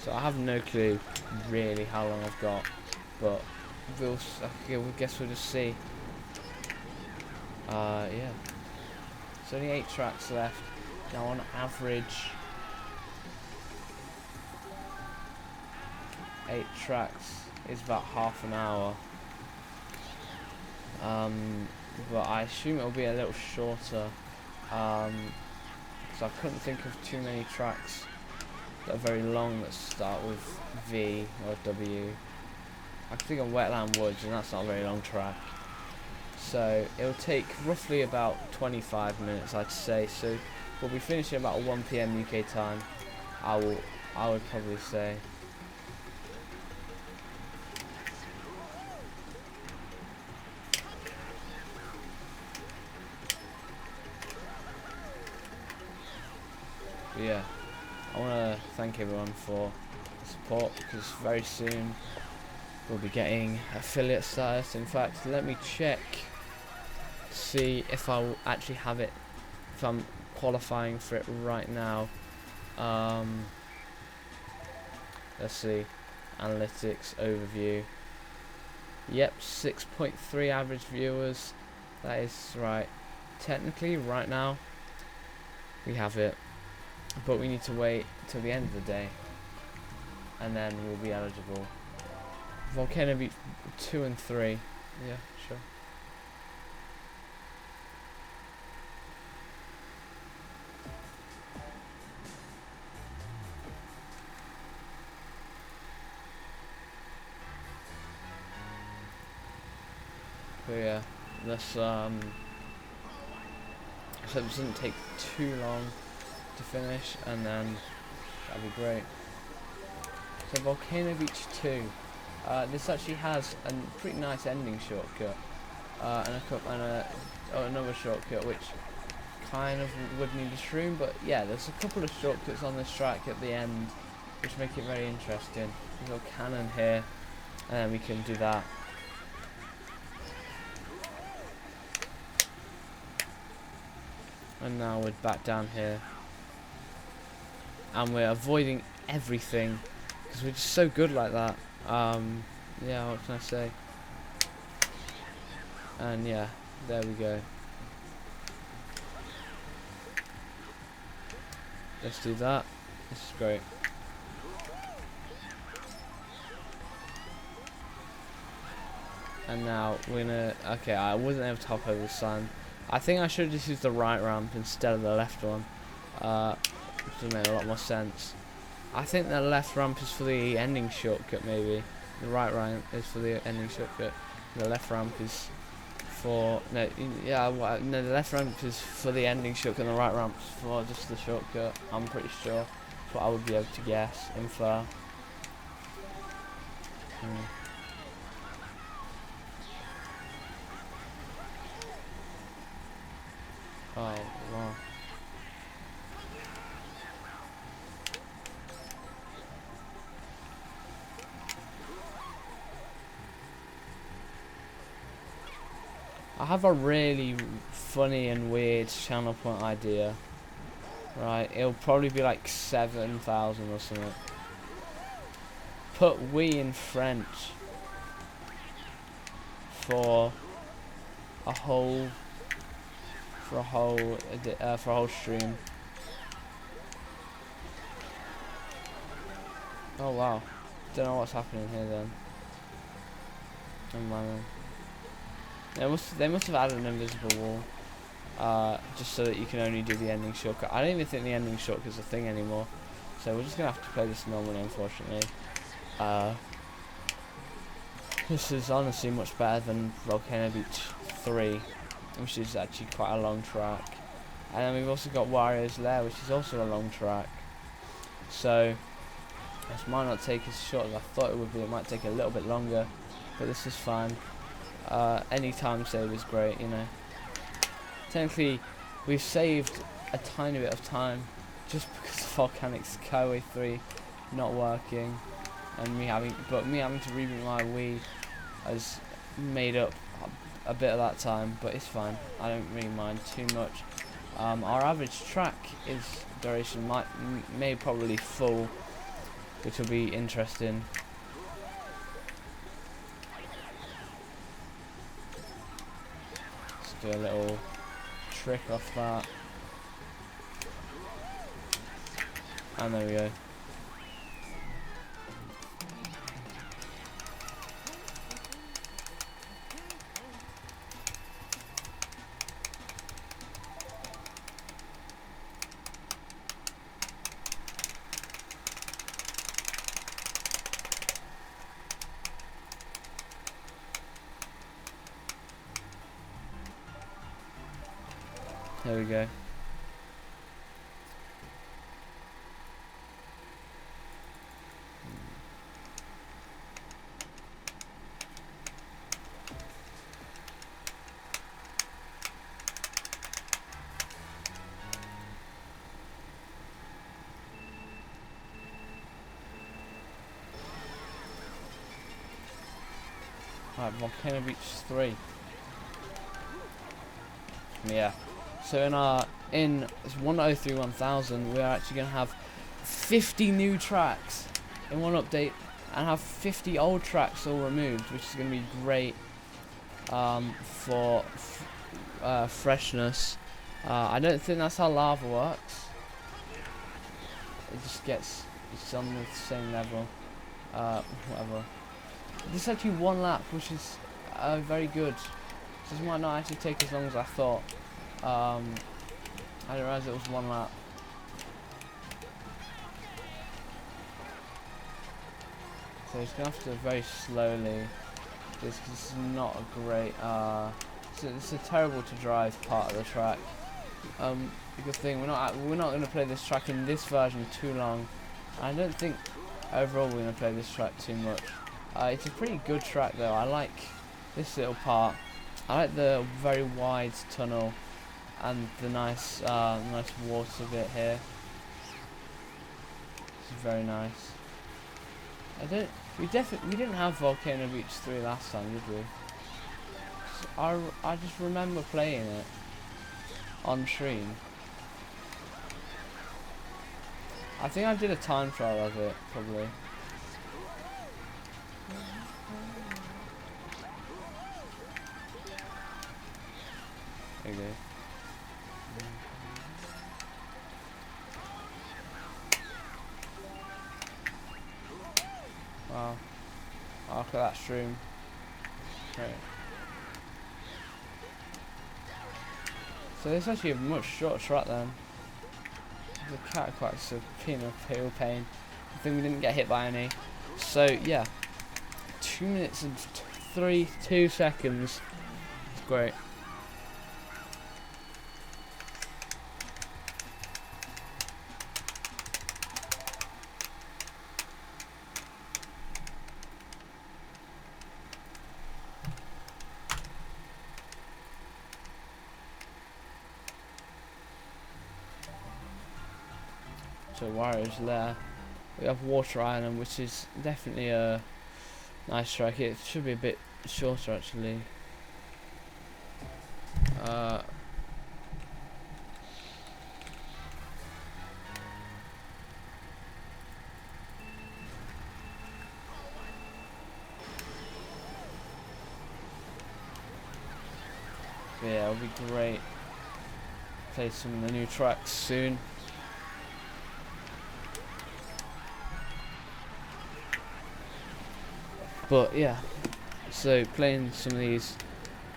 So I have no clue really how long I've got, but we'll guess we'll just see. Yeah, there's only 8 tracks left now. On average, 8 tracks is about half an hour. But I assume it'll be a little shorter, because I couldn't think of too many tracks that are very long that start with V or W. I can think of Wetland Woods, and that's not a very long track. So it'll take roughly about 25 minutes, I'd say. So we'll be finishing about 1 PM UK time. I would probably say. But yeah, I want to thank everyone for the support, because very soon we'll be getting affiliate status. In fact, let me check, see if I will actually have it, if I'm qualifying for it right now. Let's see, analytics overview. Yep, 6.3 average viewers. That is right. Technically, right now we have it, but we need to wait till the end of the day, and then we'll be eligible. Volcano Beach 2 and 3. Yeah, sure. But yeah, this so it doesn't take too long to finish, and then that'd be great. So Volcano Beach 2. This actually has a pretty nice ending shortcut, and another shortcut which kind of would need a shroom, but yeah, there's a couple of shortcuts on this track at the end which make it very interesting. There's a little cannon here, and then we can do that. And now we're back down here, and we're avoiding everything because we're just so good like that. Yeah, what can I say? And yeah, there we go. Let's do that. This is great. And now we're gonna, okay, I wasn't able to hop over the sign. I think I should have just used the right ramp instead of the left one, which would make a lot more sense. I think the left ramp is for the ending shortcut, maybe. The right ramp is for the ending shortcut. The left ramp is for no, yeah, no. The left ramp is for the ending shortcut, and the right ramp's for just the shortcut. I'm pretty sure. That's what I would be able to guess, infer. Oh wow. I have a really funny and weird channel point idea. Right, it'll probably be like 7,000 or something. Put "we" in French for a whole stream. Oh wow, don't know what's happening here then. Oh man. They must have added an invisible wall, just so that you can only do the ending shortcut. I don't even think the ending shortcut is a thing anymore, so we're just gonna have to play this normally, unfortunately. This is honestly much better than Volcano Beach 3, which is actually quite a long track. And then we've also got Wario's Lair, which is also a long track. So this might not take as short as I thought it would be. It might take a little bit longer, but this is fine. Any time save is great, you know. Technically, we've saved a tiny bit of time just because of Volcanic Skyway 3 not working, and me having to reboot my Wii has made up a bit of that time, but it's fine. I don't really mind too much. Our average track is duration may probably full, which will be interesting. Let's do a little trick off that, and there we go. There we go. Right, Volcano Beach 3. Yeah. So in 1.03.1000, we're actually going to have 50 new tracks in one update, and have 50 old tracks all removed, which is going to be great for freshness. I don't think that's how lava works. It just gets, it's on the same level. Whatever. This is actually one lap, which is very good. So this might not actually take as long as I thought. I didn't realise it was one lap. So it's going to have to very slowly. This is not a great. It's a terrible to drive part of the track. The good thing we're not going to play this track in this version too long. I don't think overall we're going to play this track too much. It's a pretty good track though. I like this little part. I like the very wide tunnel and the nice water bit here. This is very nice. We didn't have Volcano Beach 3 last time, did we? I just remember playing it on stream. I think I did a time trial of it, probably. There you go. Wow. Oh, look at that stream. Right. So it's actually a much shorter track then. The cat quacks are being a real pain. I think we didn't get hit by any. So yeah, 2 minutes and 2 seconds. It's great. So Warriors there. We have Water Island, which is definitely a nice track. It should be a bit shorter actually. Yeah, it'll be great. Play some of the new tracks soon. But yeah, so playing some of these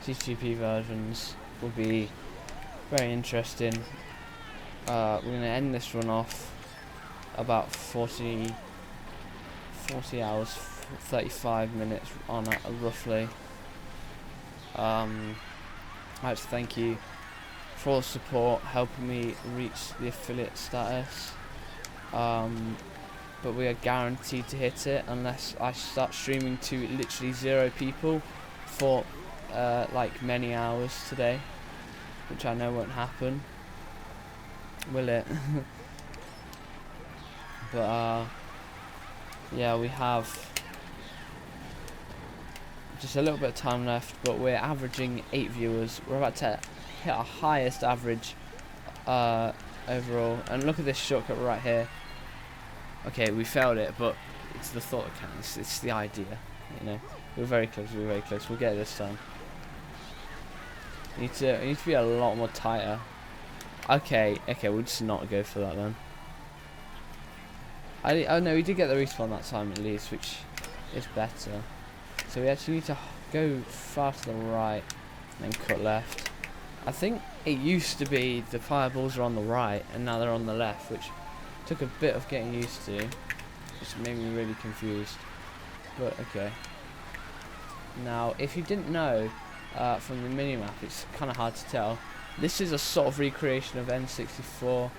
CTGP versions will be very interesting. We're going to end this run off about 40 hours, 35 minutes on it, roughly. I'd like to thank you for all the support, helping me reach the affiliate status. But we are guaranteed to hit it unless I start streaming to literally 0 people for like many hours today, which I know won't happen, will it? But yeah, we have just a little bit of time left, but we're averaging 8 viewers. We're about to hit our highest average overall, and look at this shortcut right here. Okay, we failed it, but it's the thought that counts. It's the idea, you know. We're very close. We're very close. We'll get it this time. We need to be a lot more tighter. Okay, we'll just not go for that then. Oh no, we did get the respawn that time at least, which is better. So we actually need to go far to the right and then cut left. I think it used to be the fireballs are on the right and now they're on the left, which took a bit of getting used to, which made me really confused. But okay. Now, if you didn't know from the minimap, it's kind of hard to tell. This is a sort of recreation of N64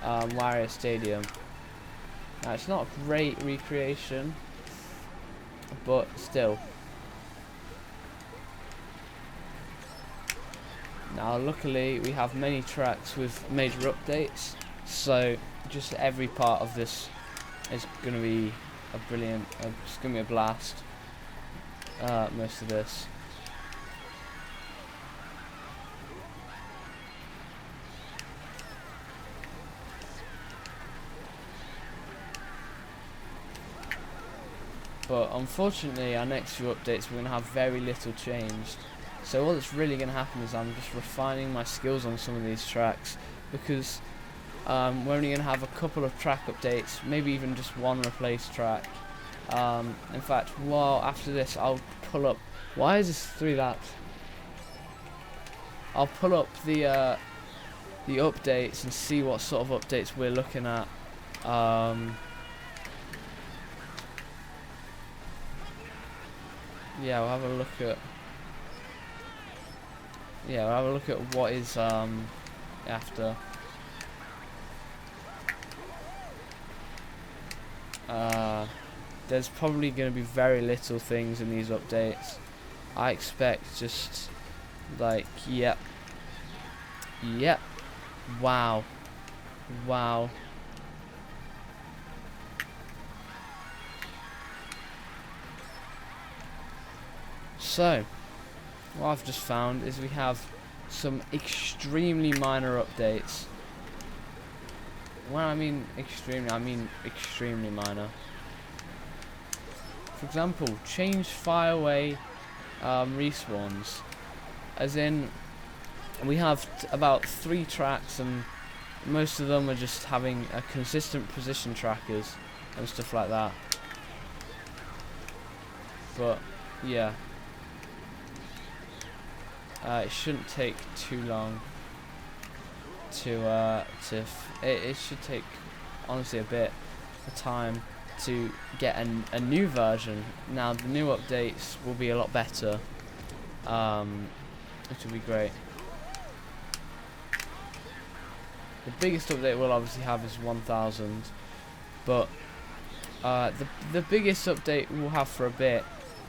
Wario Stadium. Now, it's not a great recreation, but still. Now, luckily, we have many tracks with major updates, so just every part of this is going to be a brilliant, it's going to be a blast, most of this. But unfortunately, our next few updates we're going to have very little changed. So all that's really going to happen is I'm just refining my skills on some of these tracks, because we're only going to have a couple of track updates, maybe even just one replaced track. In fact, after this I'll pull up, why is this 3 laps? I'll pull up the updates and see what sort of updates we're looking at. Yeah, we'll have a look at. Yeah, we'll have a look at what is after. There's probably going to be very little things in these updates. I expect just like, yep, wow. So, what I've just found is we have some extremely minor updates. When I mean extremely minor. For example, change fireway respawns. As in, we have about 3 tracks and most of them are just having a consistent position trackers and stuff like that. But, yeah. It shouldn't take too long to it should take honestly a bit of time to get a new version. Now the new updates will be a lot better, which will be great. The biggest update we'll obviously have is 1000, but the biggest update we'll have for a bit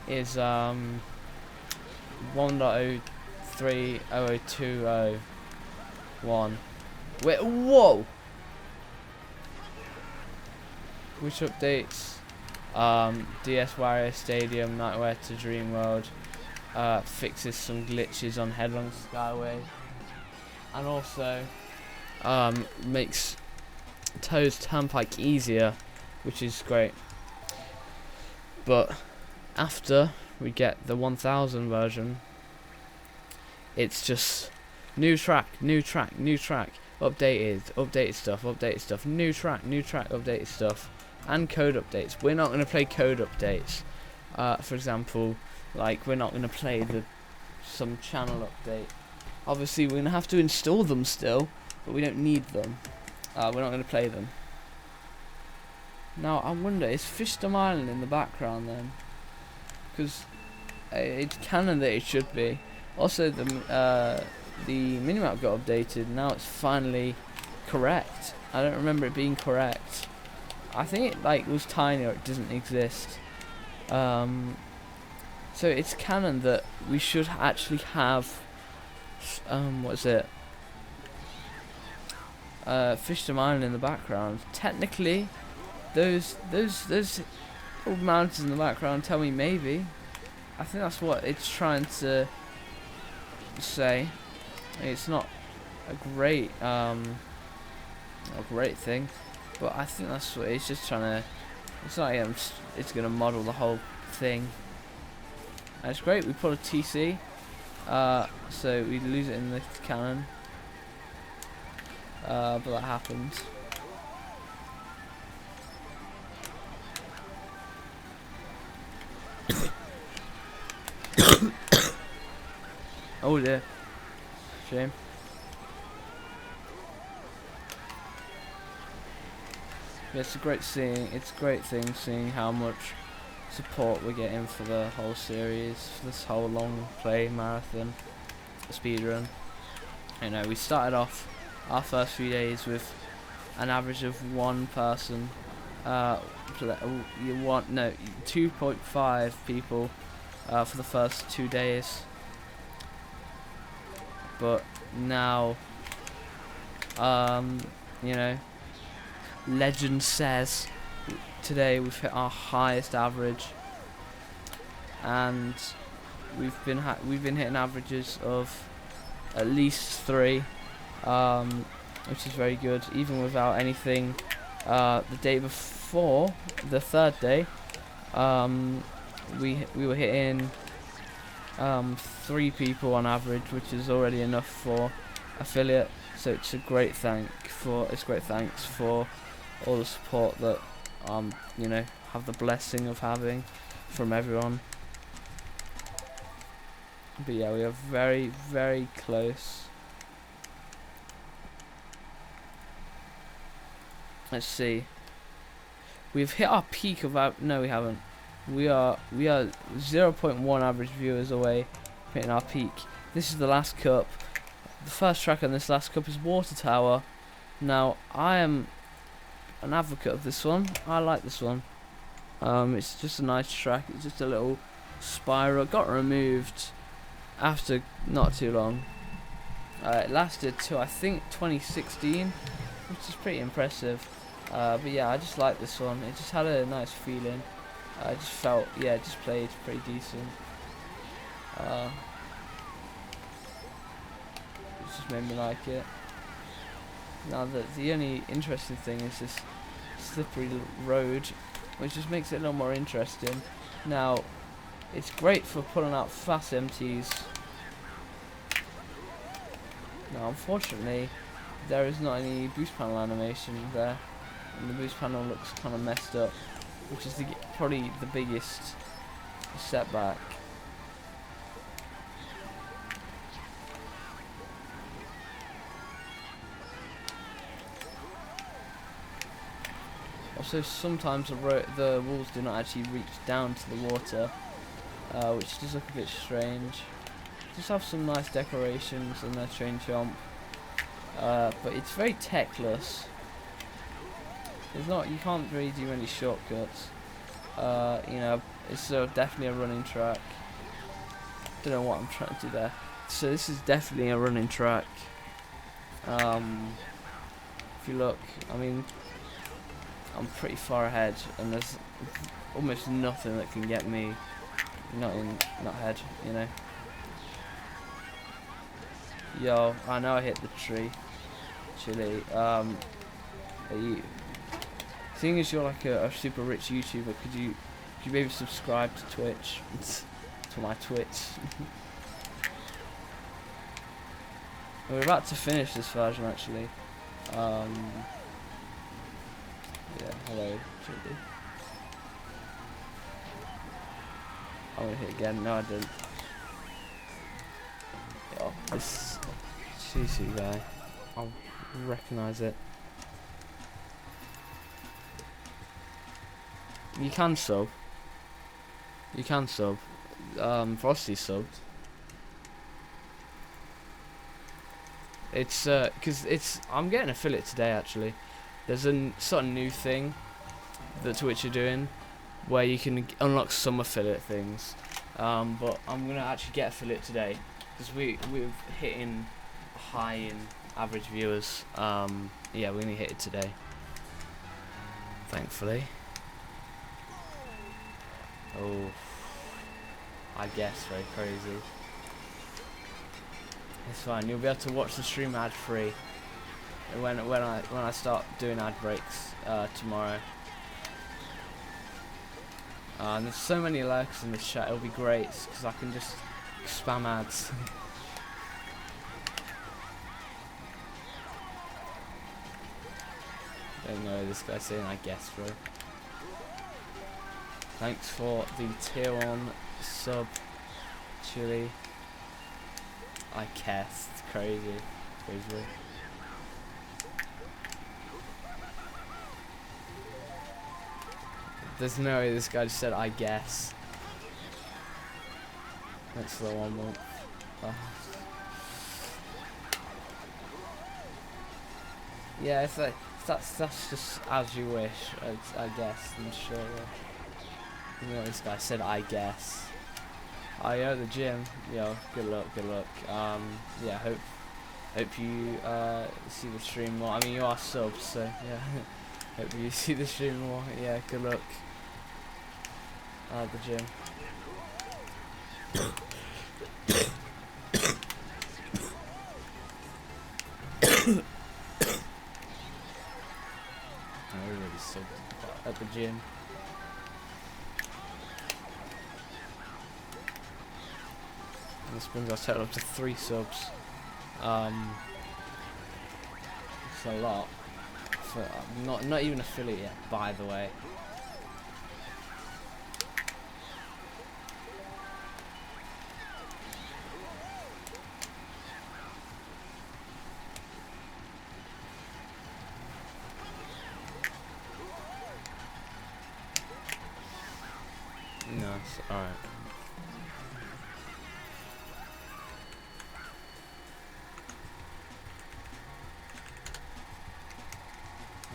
is 1.03.0020.1. Wait, whoa! Which updates? DS Wario Stadium, Nightmare to Dream World, fixes some glitches on Headlong Skyway, and also makes Toad's Turnpike easier, which is great. But after we get the 1000 version, it's just new track, updated stuff, new track, updated stuff, and code updates. We're not going to play code updates. For example, like we're not going to play some channel update. Obviously, we're going to have to install them still, but we don't need them. We're not going to play them. Now, I wonder, is Fishdom Island in the background then? Because it's canon that it should be. Also, the minimap got updated. Now it's finally correct. I don't remember it being correct. I think it was tiny or it doesn't exist. So it's canon that we should actually have Fishdom Island in the background. Technically, those old mountains in the background tell me maybe. I think that's what it's trying to say. It's not a great thing, but I think that's what it's just trying to. It's not. It's gonna model the whole thing. And it's great. We put a TC, so we lose it in the cannon. But that happened. Oh dear. Shame. Yeah, it's a great thing seeing how much support we're getting for the whole series, for this whole long play marathon, speedrun. You know, we started off our first few days with an average of one person, 2.5 people for the first 2 days. But now, you know, legend says today we've hit our highest average, and we've been hitting averages of at least 3, which is very good, even without anything. The day before, the third day, we were hitting 3 people on average, which is already enough for affiliate. So it's a great thanks for all the support that you know, have the blessing of having from everyone. But yeah, we are very, very close. Let's see. We've hit our peak of no, we haven't. We are 0.1 average viewers away from hitting our peak. This is the last cup. The first track on this last cup is Water Tower. Now, I am an advocate of this one. I like this one. It's just a nice track. It's just a little spiral. It got removed after not too long. It lasted till I think 2016, which is pretty impressive. But yeah, I just like this one. It just had a nice feeling. I just felt, yeah, it just played pretty decent. It just made me like it. Now the only interesting thing is this slippery road, which just makes it a little more interesting. Now, it's great for pulling out fast MTs. Now, unfortunately, there is not any boost panel animation there, and the boost panel looks kind of messed up, which is probably the biggest setback. Also, sometimes the walls do not actually reach down to the water, which does look a bit strange. Just have some nice decorations in their train chomp, but it's very techless. There's not, you can't really do any shortcuts. You know, it's definitely a running track. Don't know what I'm trying to do there. So this is definitely a running track. If you look, I mean, I'm pretty far ahead, and there's almost nothing that can get me not ahead, you know. Yo, I know I hit the tree. Chili. Seeing as you're like a super rich YouTuber, could you maybe subscribe to Twitch? To my Twitch. We're about to finish this version actually. Yeah, hello, Chili. I'm gonna hit again. No, I didn't. Yo, this CC guy. I'll recognise it. You can sub. You can sub. Frosty subbed. It's because I'm getting affiliate today actually. There's a sort of new thing that Twitch are doing where you can unlock some affiliate things. But I'm gonna actually get affiliate today because we're hitting high in average viewers. Yeah, we're gonna hit it today. Thankfully. Oh, I guess very crazy. It's fine. You'll be able to watch the stream ad free when I start doing ad breaks tomorrow. And there's so many likes in the chat. It'll be great because I can just spam ads. Don't know this guy's saying. I guess, bro. Thanks for the tier 1 sub, Chili. I guess. It's crazy. Crazy. There's no way this guy just said, I guess. That's the 1 month. Oh. Yeah, if that's just as you wish, I guess. I'm sure. You know, this guy said, I guess. I at the gym. Yo, good luck, good luck. Yeah, hope you see the stream more. I mean, you are subs, so yeah. Hope you see the stream more. Yeah, good luck at the gym. I already subbed at the gym. And this brings our total up to 3 subs. It's a lot. For not even affiliate yet, by the way. No, it's alright.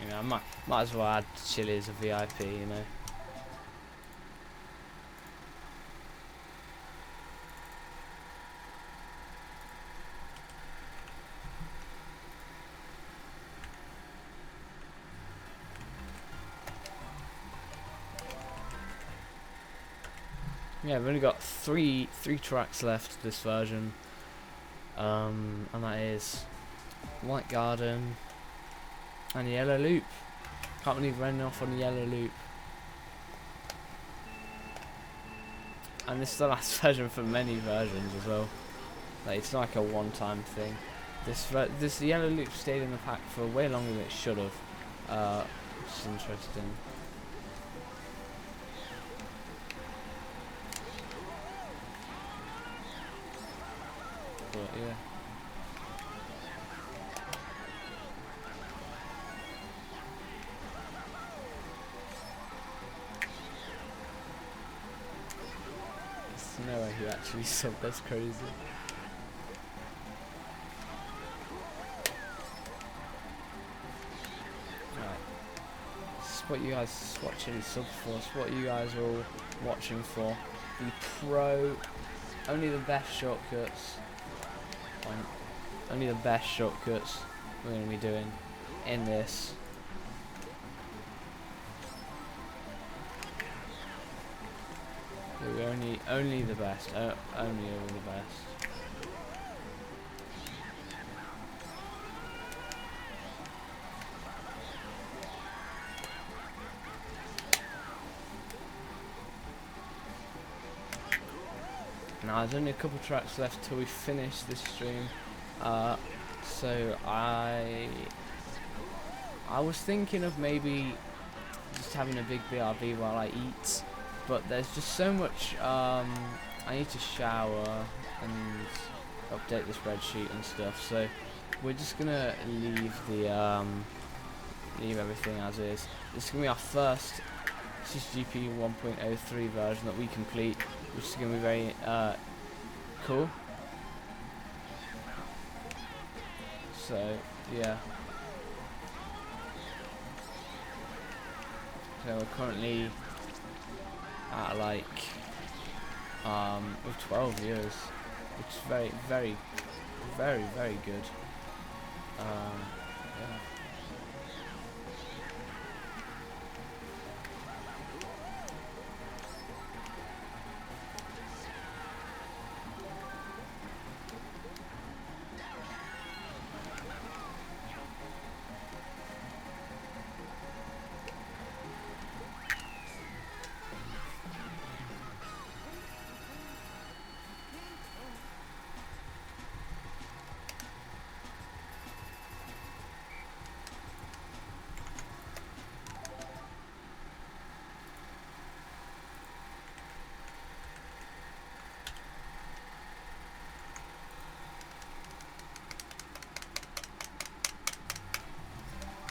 You know, I might as well add Chili as a VIP, you know. Yeah, we've only got three tracks left this version, and that is White Garden and Yellow Loop. Can't believe we're running off on the Yellow Loop. And this is the last version for many versions as well. Like, it's like a one-time thing. This Yellow Loop stayed in the pack for way longer than it should have, which is interesting. But yeah. who actually subbed. That's crazy. Right. This is what you guys watching sub for. It's what you guys are all watching for. The pro, only the best shortcuts. Only the best shortcuts we're going to be doing in this. We're only the best. Only all the best. Now there's only a couple tracks left till we finish this stream. So I was thinking of maybe just having a big BRB while I eat, but there's just so much. I need to shower and update the spreadsheet and stuff. So we're just gonna leave the leave everything as is. This is gonna be our first CTGP 1.03 version that we complete, which is gonna be very cool. So yeah. So we're currently at like with 12 viewers, which is very good. Yeah.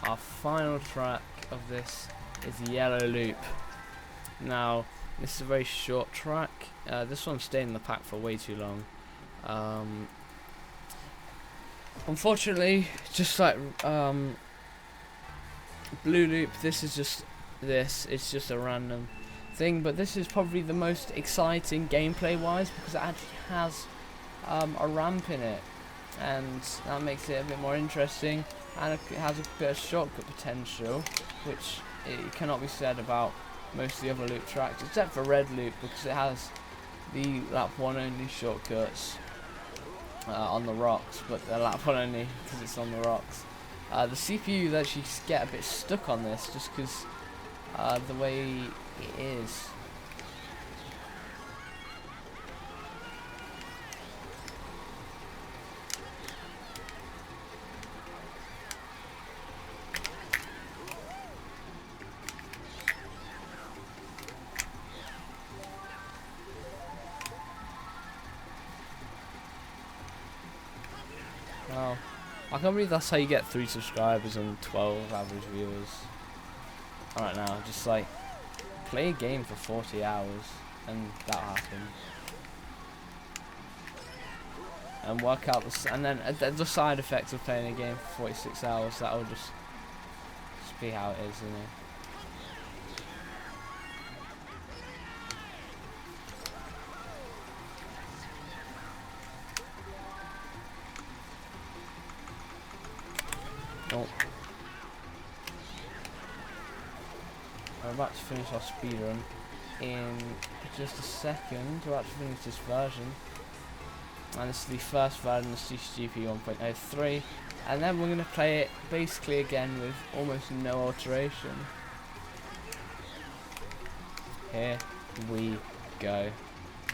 Our final track of this is Yellow Loop. Now, this is a very short track. This one stayed in the pack for way too long. Unfortunately, just like Blue Loop, this is just this. It's just a random thing, but this is probably the most exciting gameplay-wise because it actually has a ramp in it, and that makes it a bit more interesting. And it has a bit of shortcut potential, which it cannot be said about most of the other loop tracks, except for Red Loop, because it has the lap 1 only shortcuts on the rocks, but they're lap 1 only because it's on the rocks. The CPU actually get a bit stuck on this just because the way it is. Wow, I can't believe that's how you get 3 subscribers and 12 average viewers. Alright, now just like play a game for 40 hours and that happened. And work out and then the side effects of playing a game for 46 hours, that'll just be how it is, isn't it? Oh. We're about to finish our speedrun in just a second. We're about to finish this version, and this is the first version of CTGP 1.03, and then we're going to play it basically again with almost no alteration. Here we go,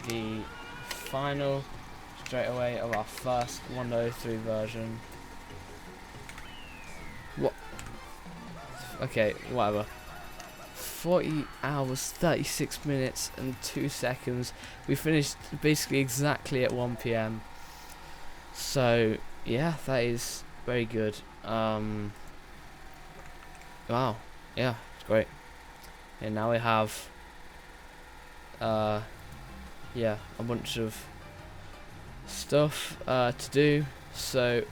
the final straightaway of our first 1.03 version. What? Okay, whatever. 40 hours, 36 minutes and 2 seconds. We finished basically exactly at 1 PM. So yeah, that is very good. Wow, yeah, it's great. And now we have yeah, a bunch of stuff to do. So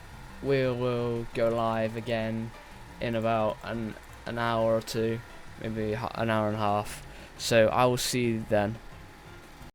we will go live again in about an hour or two, maybe an hour and a half. So I will see you then.